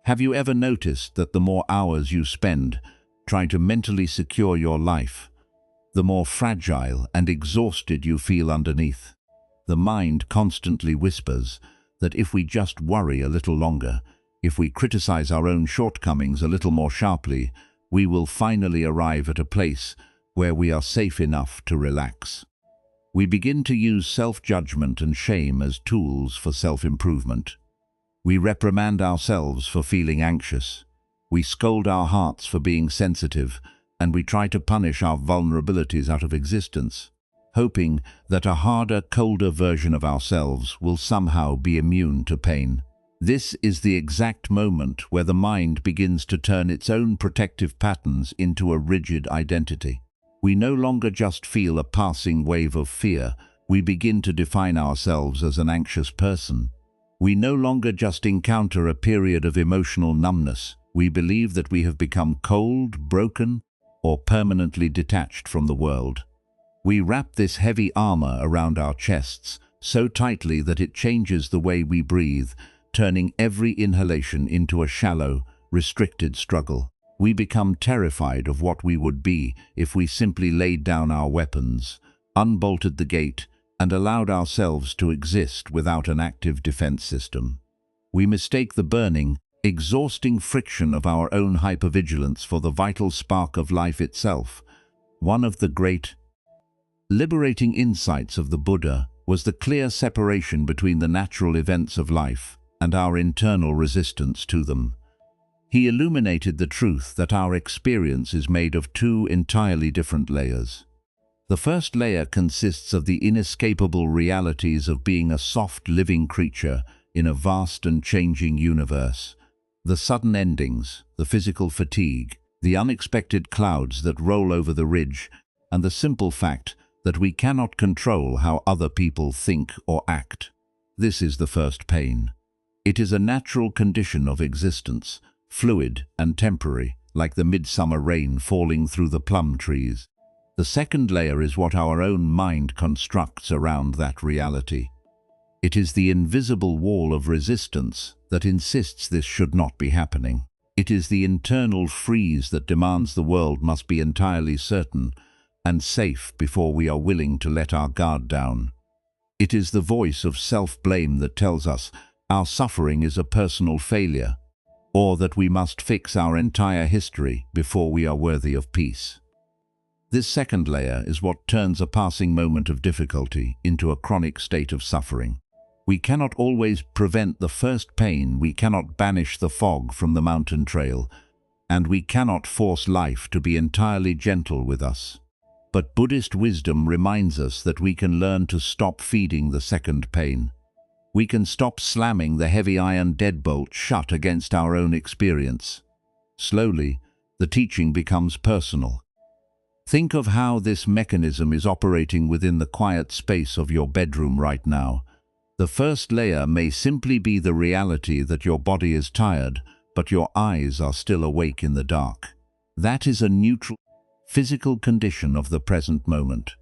[SPEAKER 1] Have you ever noticed that the more hours you spend trying to mentally secure your life, the more fragile and exhausted you feel underneath? The mind constantly whispers that if we just worry a little longer, if we criticize our own shortcomings a little more sharply, we will finally arrive at a place where we are safe enough to relax. We begin to use self-judgment and shame as tools for self-improvement. We reprimand ourselves for feeling anxious. We scold our hearts for being sensitive, and we try to punish our vulnerabilities out of existence, hoping that a harder, colder version of ourselves will somehow be immune to pain. This is the exact moment where the mind begins to turn its own protective patterns into a rigid identity. We no longer just feel a passing wave of fear, we begin to define ourselves as an anxious person. We no longer just encounter a period of emotional numbness, we believe that we have become cold, broken, or permanently detached from the world. We wrap this heavy armor around our chests so tightly that it changes the way we breathe, turning every inhalation into a shallow, restricted struggle. We become terrified of what we would be if we simply laid down our weapons, unbolted the gate, and allowed ourselves to exist without an active defense system. We mistake the burning, exhausting friction of our own hypervigilance for the vital spark of life itself. One of the great, liberating insights of the Buddha was the clear separation between the natural events of life and our internal resistance to them. He illuminated the truth that our experience is made of two entirely different layers. The first layer consists of the inescapable realities of being a soft, living creature in a vast and changing universe. The sudden endings, the physical fatigue, the unexpected clouds that roll over the ridge, and the simple fact that we cannot control how other people think or act. This is the first pain. It is a natural condition of existence, fluid and temporary, like the midsummer rain falling through the plum trees. The second layer is what our own mind constructs around that reality. It is the invisible wall of resistance that insists this should not be happening. It is the internal freeze that demands the world must be entirely certain and safe before we are willing to let our guard down. It is the voice of self-blame that tells us our suffering is a personal failure, or that we must fix our entire history before we are worthy of peace. This second layer is what turns a passing moment of difficulty into a chronic state of suffering. We cannot always prevent the first pain, we cannot banish the fog from the mountain trail, and we cannot force life to be entirely gentle with us. But Buddhist wisdom reminds us that we can learn to stop feeding the second pain. We can stop slamming the heavy iron deadbolt shut against our own experience. Slowly, the teaching becomes personal. Think of how this mechanism is operating within the quiet space of your bedroom right now. The first layer may simply be the reality that your body is tired, but your eyes are still awake in the dark. That is a neutral, physical condition of the present moment.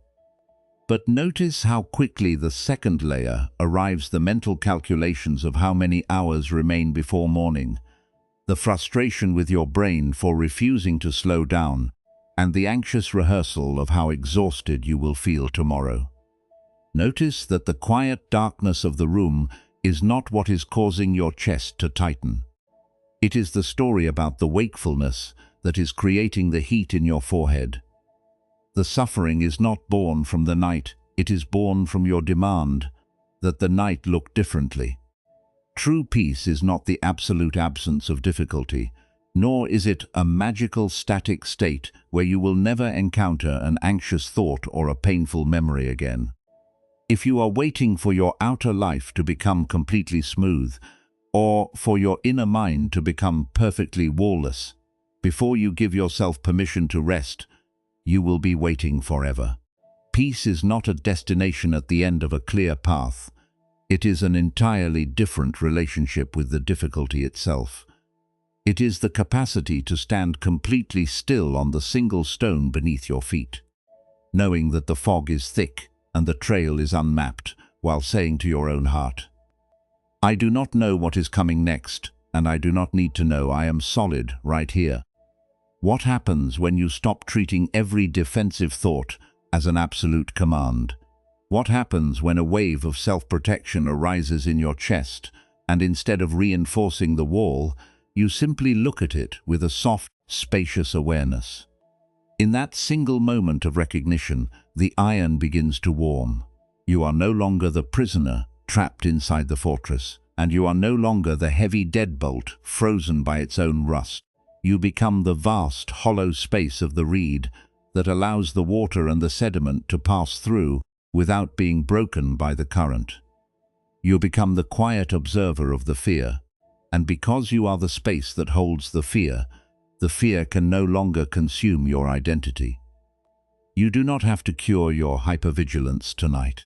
[SPEAKER 1] But notice how quickly the second layer arrives: the mental calculations of how many hours remain before morning, the frustration with your brain for refusing to slow down, and the anxious rehearsal of how exhausted you will feel tomorrow. Notice that the quiet darkness of the room is not what is causing your chest to tighten. It is the story about the wakefulness that is creating the heat in your forehead. The suffering is not born from the night, it is born from your demand that the night look differently. True peace is not the absolute absence of difficulty, nor is it a magical static state where you will never encounter an anxious thought or a painful memory again. If you are waiting for your outer life to become completely smooth, or for your inner mind to become perfectly wall-less, before you give yourself permission to rest, you will be waiting forever. Peace is not a destination at the end of a clear path. It is an entirely different relationship with the difficulty itself. It is the capacity to stand completely still on the single stone beneath your feet, knowing that the fog is thick and the trail is unmapped, while saying to your own heart, "I do not know what is coming next, and I do not need to know. I am solid right here." What happens when you stop treating every defensive thought as an absolute command? What happens when a wave of self-protection arises in your chest, and instead of reinforcing the wall, you simply look at it with a soft, spacious awareness? In that single moment of recognition, the iron begins to warm. You are no longer the prisoner trapped inside the fortress, and you are no longer the heavy deadbolt frozen by its own rust. You become the vast, hollow space of the reed that allows the water and the sediment to pass through without being broken by the current. You become the quiet observer of the fear, and because you are the space that holds the fear can no longer consume your identity. You do not have to cure your hypervigilance tonight.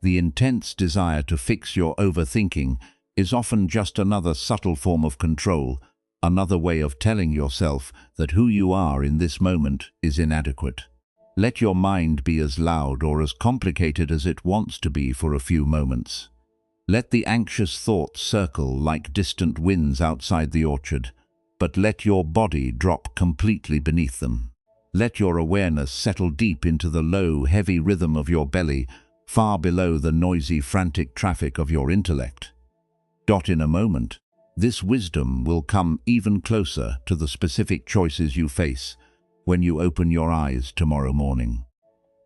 [SPEAKER 1] The intense desire to fix your overthinking is often just another subtle form of control, another way of telling yourself that who you are in this moment is inadequate. Let your mind be as loud or as complicated as it wants to be for a few moments. Let the anxious thoughts circle like distant winds outside the orchard, but let your body drop completely beneath them. Let your awareness settle deep into the low, heavy rhythm of your belly, far below the noisy, frantic traffic of your intellect. In a moment, this wisdom will come even closer to the specific choices you face when you open your eyes tomorrow morning.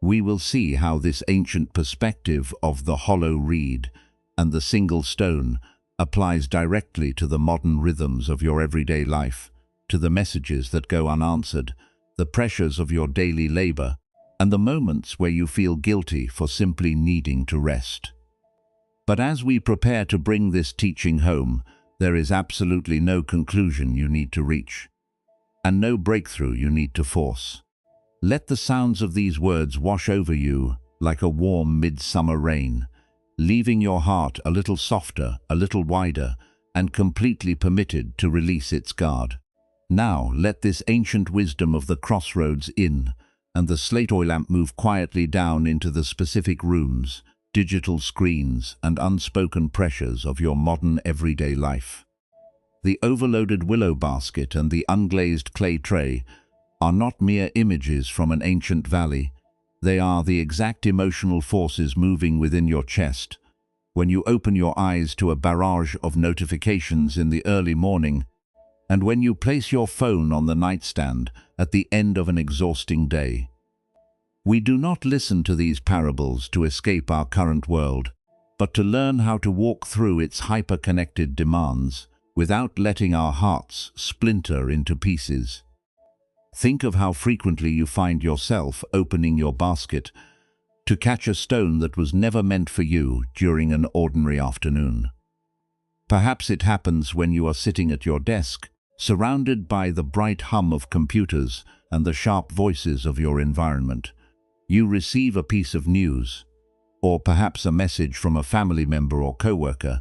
[SPEAKER 1] We will see how this ancient perspective of the hollow reed and the single stone applies directly to the modern rhythms of your everyday life, to the messages that go unanswered, the pressures of your daily labor, and the moments where you feel guilty for simply needing to rest. But as we prepare to bring this teaching home, there is absolutely no conclusion you need to reach, and no breakthrough you need to force. Let the sounds of these words wash over you like a warm midsummer rain, leaving your heart a little softer, a little wider, and completely permitted to release its guard. Now let this ancient wisdom of the crossroads in, and the slate oil lamp move quietly down into the specific rooms, digital screens, and unspoken pressures of your modern everyday life. The overloaded willow basket and the unglazed clay tray are not mere images from an ancient valley. They are the exact emotional forces moving within your chest. When you open your eyes to a barrage of notifications in the early morning, and when you place your phone on the nightstand at the end of an exhausting day. We do not listen to these parables to escape our current world, but to learn how to walk through its hyper-connected demands without letting our hearts splinter into pieces. Think of how frequently you find yourself opening your basket to catch a stone that was never meant for you during an ordinary afternoon. Perhaps it happens when you are sitting at your desk, surrounded by the bright hum of computers and the sharp voices of your environment. You receive a piece of news, or perhaps a message from a family member or coworker,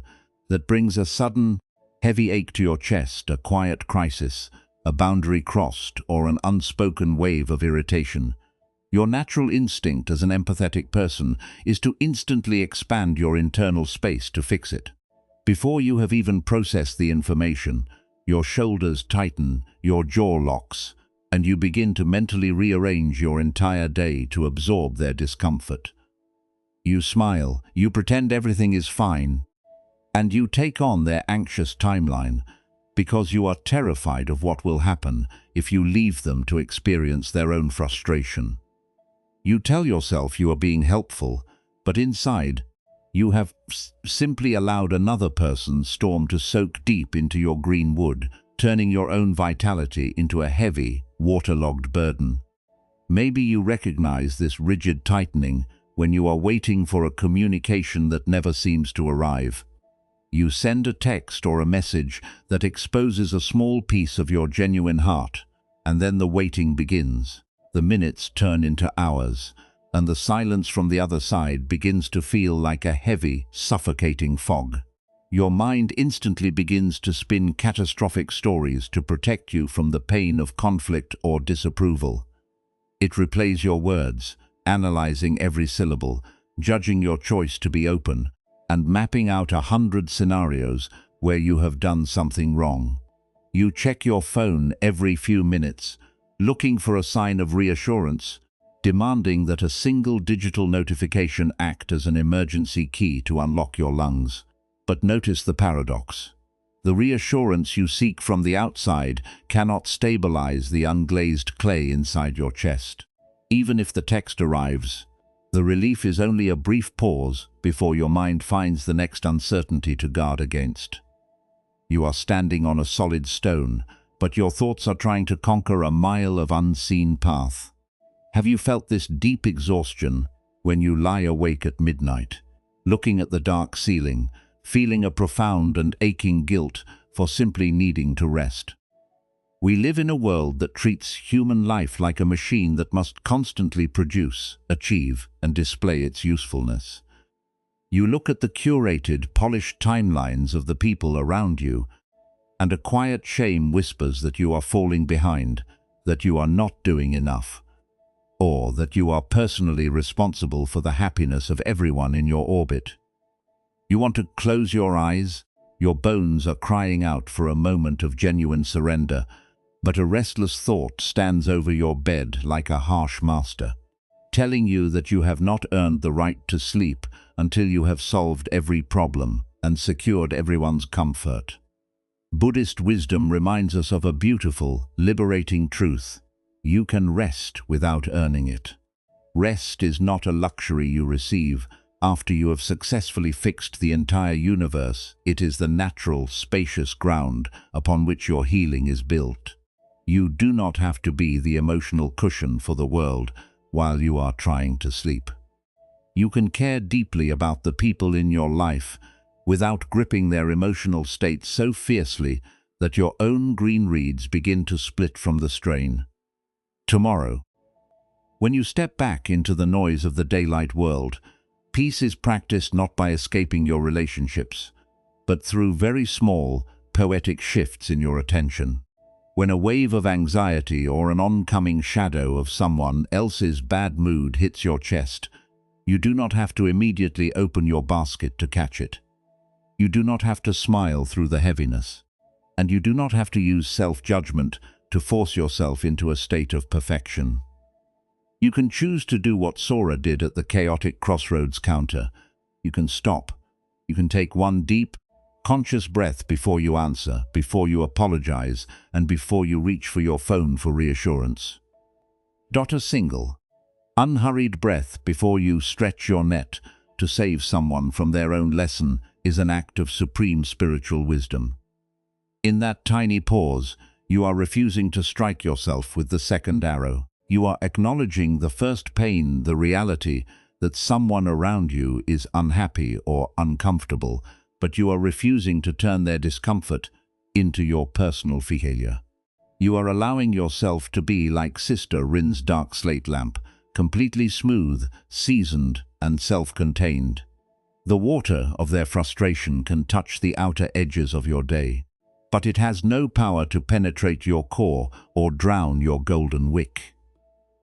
[SPEAKER 1] that brings a sudden, heavy ache to your chest, a quiet crisis, a boundary crossed, or an unspoken wave of irritation. Your natural instinct as an empathetic person is to instantly expand your internal space to fix it. Before you have even processed the information, your shoulders tighten, your jaw locks, and you begin to mentally rearrange your entire day to absorb their discomfort. You smile, you pretend everything is fine, and you take on their anxious timeline because you are terrified of what will happen if you leave them to experience their own frustration. You tell yourself you are being helpful, but inside, you have simply allowed another person's storm to soak deep into your green wood, turning your own vitality into a heavy, waterlogged burden. Maybe you recognize this rigid tightening when you are waiting for a communication that never seems to arrive. You send a text or a message that exposes a small piece of your genuine heart, and then the waiting begins. The minutes turn into hours, and the silence from the other side begins to feel like a heavy, suffocating fog. Your mind instantly begins to spin catastrophic stories to protect you from the pain of conflict or disapproval. It replays your words, analyzing every syllable, judging your choice to be open, and mapping out 100 scenarios where you have done something wrong. You check your phone every few minutes, looking for a sign of reassurance, demanding that a single digital notification act as an emergency key to unlock your lungs. But notice the paradox. The reassurance you seek from the outside cannot stabilize the unglazed clay inside your chest. Even if the text arrives, the relief is only a brief pause before your mind finds the next uncertainty to guard against. You are standing on a solid stone, but your thoughts are trying to conquer a mile of unseen path. Have you felt this deep exhaustion when you lie awake at midnight, looking at the dark ceiling, feeling a profound and aching guilt for simply needing to rest? We live in a world that treats human life like a machine that must constantly produce, achieve, and display its usefulness. You look at the curated, polished timelines of the people around you, and a quiet shame whispers that you are falling behind, that you are not doing enough, or that you are personally responsible for the happiness of everyone in your orbit. You want to close your eyes, your bones are crying out for a moment of genuine surrender, but a restless thought stands over your bed like a harsh master, telling you that you have not earned the right to sleep until you have solved every problem and secured everyone's comfort. Buddhist wisdom reminds us of a beautiful, liberating truth. You can rest without earning it. Rest is not a luxury you receive after you have successfully fixed the entire universe. It is the natural, spacious ground upon which your healing is built. You do not have to be the emotional cushion for the world while you are trying to sleep. You can care deeply about the people in your life without gripping their emotional state so fiercely that your own green reeds begin to split from the strain. Tomorrow, When you step back into the noise of the daylight world, peace is practiced not by escaping your relationships, but through very small, poetic shifts in your attention. When a wave of anxiety or an oncoming shadow of someone else's bad mood hits your chest, you do not have to immediately open your basket to catch it. You do not have to smile through the heaviness, and you do not have to use self-judgment to force yourself into a state of perfection. You can choose to do what Sora did at the chaotic crossroads counter. You can stop. You can take one deep, conscious breath before you answer, before you apologize, and before you reach for your phone for reassurance. A single, unhurried breath before you stretch your net to save someone from their own lesson is an act of supreme spiritual wisdom. In that tiny pause, you are refusing to strike yourself with the second arrow. You are acknowledging the first pain, the reality that someone around you is unhappy or uncomfortable, but you are refusing to turn their discomfort into your personal failure. You are allowing yourself to be like Sister Rin's dark slate lamp, completely smooth, seasoned, and self-contained. The water of their frustration can touch the outer edges of your day, but it has no power to penetrate your core or drown your golden wick.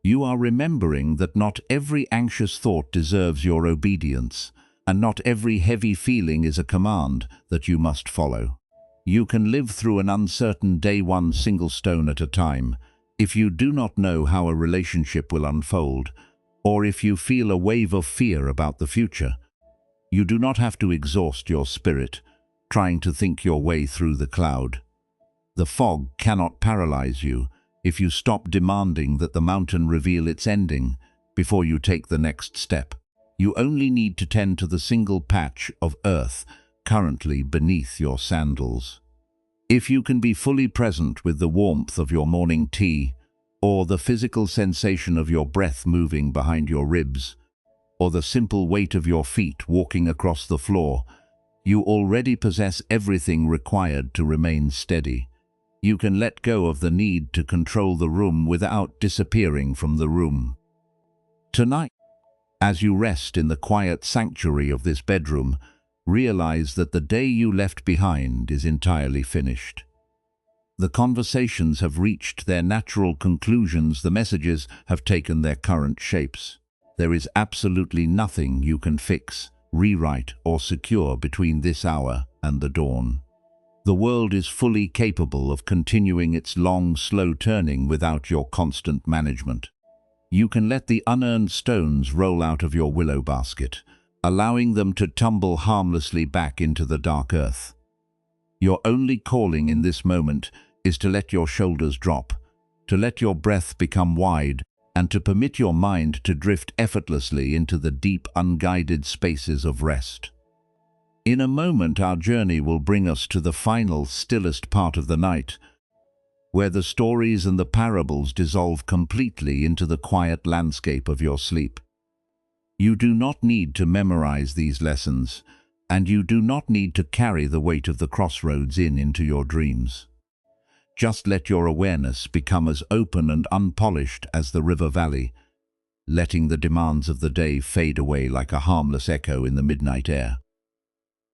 [SPEAKER 1] You are remembering that not every anxious thought deserves your obedience, and not every heavy feeling is a command that you must follow. You can live through an uncertain day one single stone at a time. If you do not know how a relationship will unfold, or if you feel a wave of fear about the future, you do not have to exhaust your spirit trying to think your way through the cloud. The fog cannot paralyze you if you stop demanding that the mountain reveal its ending before you take the next step. You only need to tend to the single patch of earth currently beneath your sandals. If you can be fully present with the warmth of your morning tea, or the physical sensation of your breath moving behind your ribs, or the simple weight of your feet walking across the floor, you already possess everything required to remain steady. You can let go of the need to control the room without disappearing from the room. Tonight, as you rest in the quiet sanctuary of this bedroom, realize that the day you left behind is entirely finished. The conversations have reached their natural conclusions, the messages have taken their current shapes. There is absolutely nothing you can fix, rewrite, or secure between this hour and the dawn. The world is fully capable of continuing its long, slow turning without your constant management. You can let the unearned stones roll out of your willow basket, allowing them to tumble harmlessly back into the dark earth. Your only calling in this moment is to let your shoulders drop, to let your breath become wide, and to permit your mind to drift effortlessly into the deep, unguided spaces of rest. In a moment, our journey will bring us to the final, stillest part of the night, where the stories and the parables dissolve completely into the quiet landscape of your sleep. You do not need to memorize these lessons, and you do not need to carry the weight of the crossroads into your dreams. Just let your awareness become as open and unpolished as the river valley, letting the demands of the day fade away like a harmless echo in the midnight air.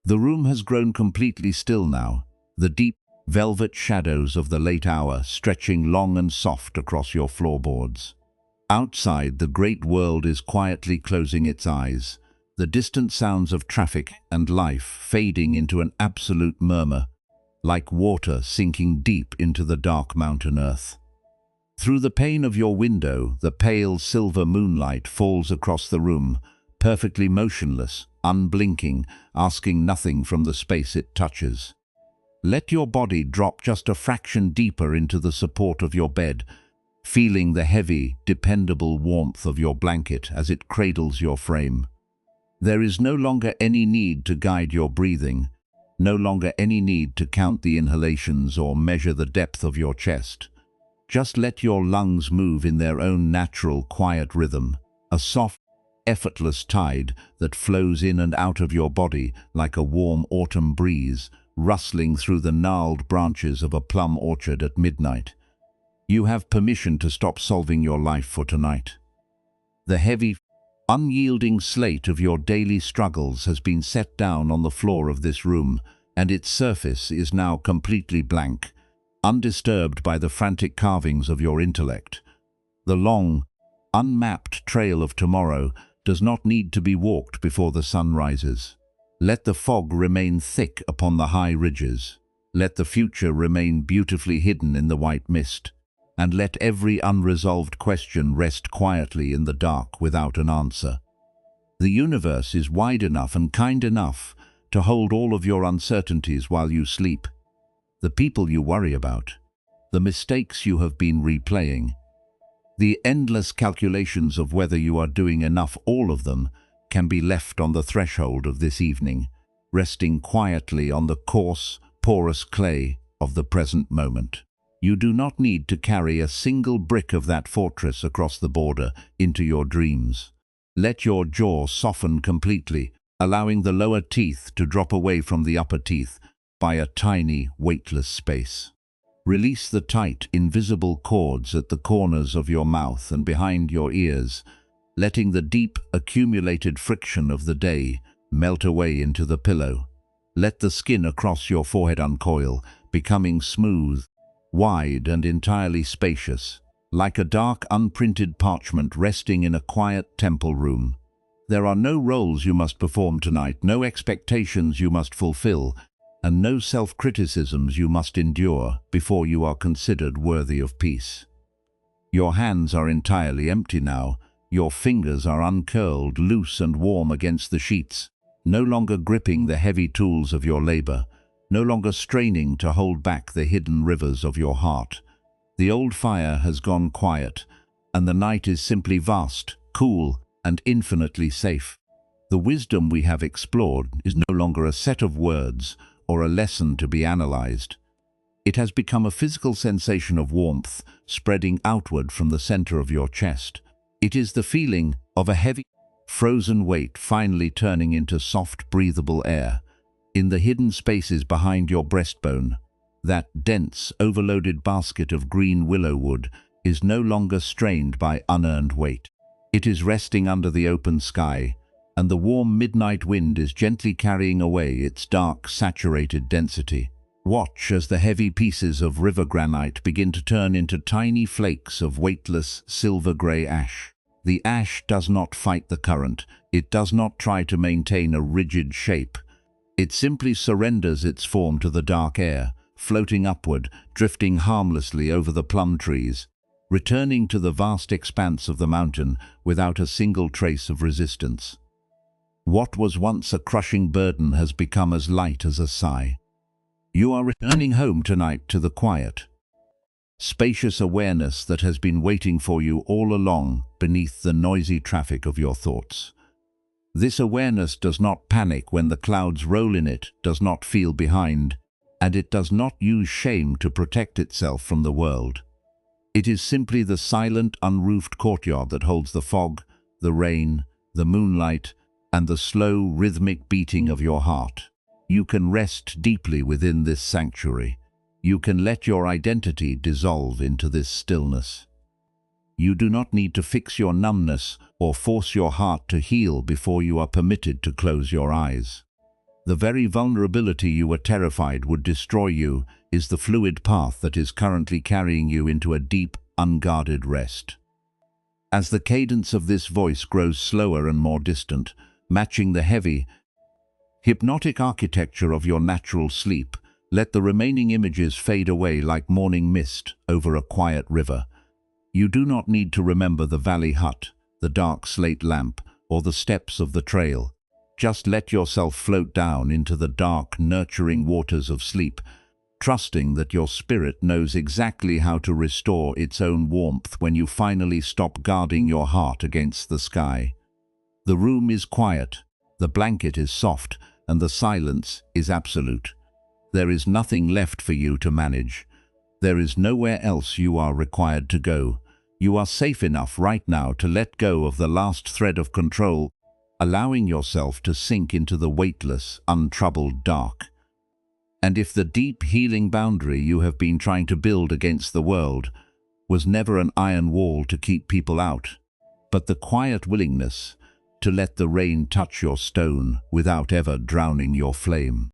[SPEAKER 1] The room has grown completely still now, the deep, velvet shadows of the late hour stretching long and soft across your floorboards. Outside, the great world is quietly closing its eyes, the distant sounds of traffic and life fading into an absolute murmur, like water sinking deep into the dark mountain earth. Through the pane of your window, the pale silver moonlight falls across the room, perfectly motionless, unblinking, asking nothing from the space it touches. Let your body drop just a fraction deeper into the support of your bed, feeling the heavy, dependable warmth of your blanket as it cradles your frame. There is no longer any need to guide your breathing, no longer any need to count the inhalations or measure the depth of your chest. Just let your lungs move in their own natural, quiet rhythm, a soft, effortless tide that flows in and out of your body like a warm autumn breeze, rustling through the gnarled branches of a plum orchard at midnight. You have permission to stop solving your life for tonight. The heavy, unyielding slate of your daily struggles has been set down on the floor of this room, and its surface is now completely blank, undisturbed by the frantic carvings of your intellect. The long, unmapped trail of tomorrow does not need to be walked before the sun rises. Let the fog remain thick upon the high ridges. Let the future remain beautifully hidden in the white mist. And let every unresolved question rest quietly in the dark without an answer. The universe is wide enough and kind enough to hold all of your uncertainties while you sleep. The people you worry about, the mistakes you have been replaying, the endless calculations of whether you are doing enough, all of them can be left on the threshold of this evening, resting quietly on the coarse, porous clay of the present moment. You do not need to carry a single brick of that fortress across the border into your dreams. Let your jaw soften completely, allowing the lower teeth to drop away from the upper teeth by a tiny, weightless space. Release the tight, invisible cords at the corners of your mouth and behind your ears, letting the deep, accumulated friction of the day melt away into the pillow. Let the skin across your forehead uncoil, becoming smooth, wide and entirely spacious, like a dark, unprinted parchment resting in a quiet temple room. There are no roles you must perform tonight, no expectations you must fulfill, and no self-criticisms you must endure before you are considered worthy of peace. Your hands are entirely empty now. Your fingers are uncurled, loose and warm against the sheets, no longer gripping the heavy tools of your labor, no longer straining to hold back the hidden rivers of your heart. The old fire has gone quiet, and the night is simply vast, cool, and infinitely safe. The wisdom we have explored is no longer a set of words or a lesson to be analyzed. It has become a physical sensation of warmth spreading outward from the center of your chest. It is the feeling of a heavy, frozen weight finally turning into soft, breathable air. In the hidden spaces behind your breastbone, that dense, overloaded basket of green willow wood is no longer strained by unearned weight. It is resting under the open sky, and the warm midnight wind is gently carrying away its dark, saturated density. Watch as the heavy pieces of river granite begin to turn into tiny flakes of weightless, silver-gray ash. The ash does not fight the current. It does not try to maintain a rigid shape. It simply surrenders its form to the dark air, floating upward, drifting harmlessly over the plum trees, returning to the vast expanse of the mountain without a single trace of resistance. What was once a crushing burden has become as light as a sigh. You are returning home tonight to the quiet, spacious awareness that has been waiting for you all along beneath the noisy traffic of your thoughts. This awareness does not panic when the clouds roll in, it does not feel behind, and it does not use shame to protect itself from the world. It is simply the silent, unroofed courtyard that holds the fog, the rain, the moonlight, and the slow, rhythmic beating of your heart. You can rest deeply within this sanctuary. You can let your identity dissolve into this stillness. You do not need to fix your numbness or force your heart to heal before you are permitted to close your eyes. The very vulnerability you were terrified would destroy you is the fluid path that is currently carrying you into a deep, unguarded rest. As the cadence of this voice grows slower and more distant, matching the heavy, hypnotic architecture of your natural sleep, let the remaining images fade away like morning mist over a quiet river. You do not need to remember the valley hut, the dark slate lamp, or the steps of the trail. Just let yourself float down into the dark, nurturing waters of sleep, trusting that your spirit knows exactly how to restore its own warmth when you finally stop guarding your heart against the sky. The room is quiet, the blanket is soft, and the silence is absolute. There is nothing left for you to manage. There is nowhere else you are required to go. You are safe enough right now to let go of the last thread of control, allowing yourself to sink into the weightless, untroubled dark. And if the deep, healing boundary you have been trying to build against the world was never an iron wall to keep people out, but the quiet willingness to let the rain touch your stone without ever drowning your flame.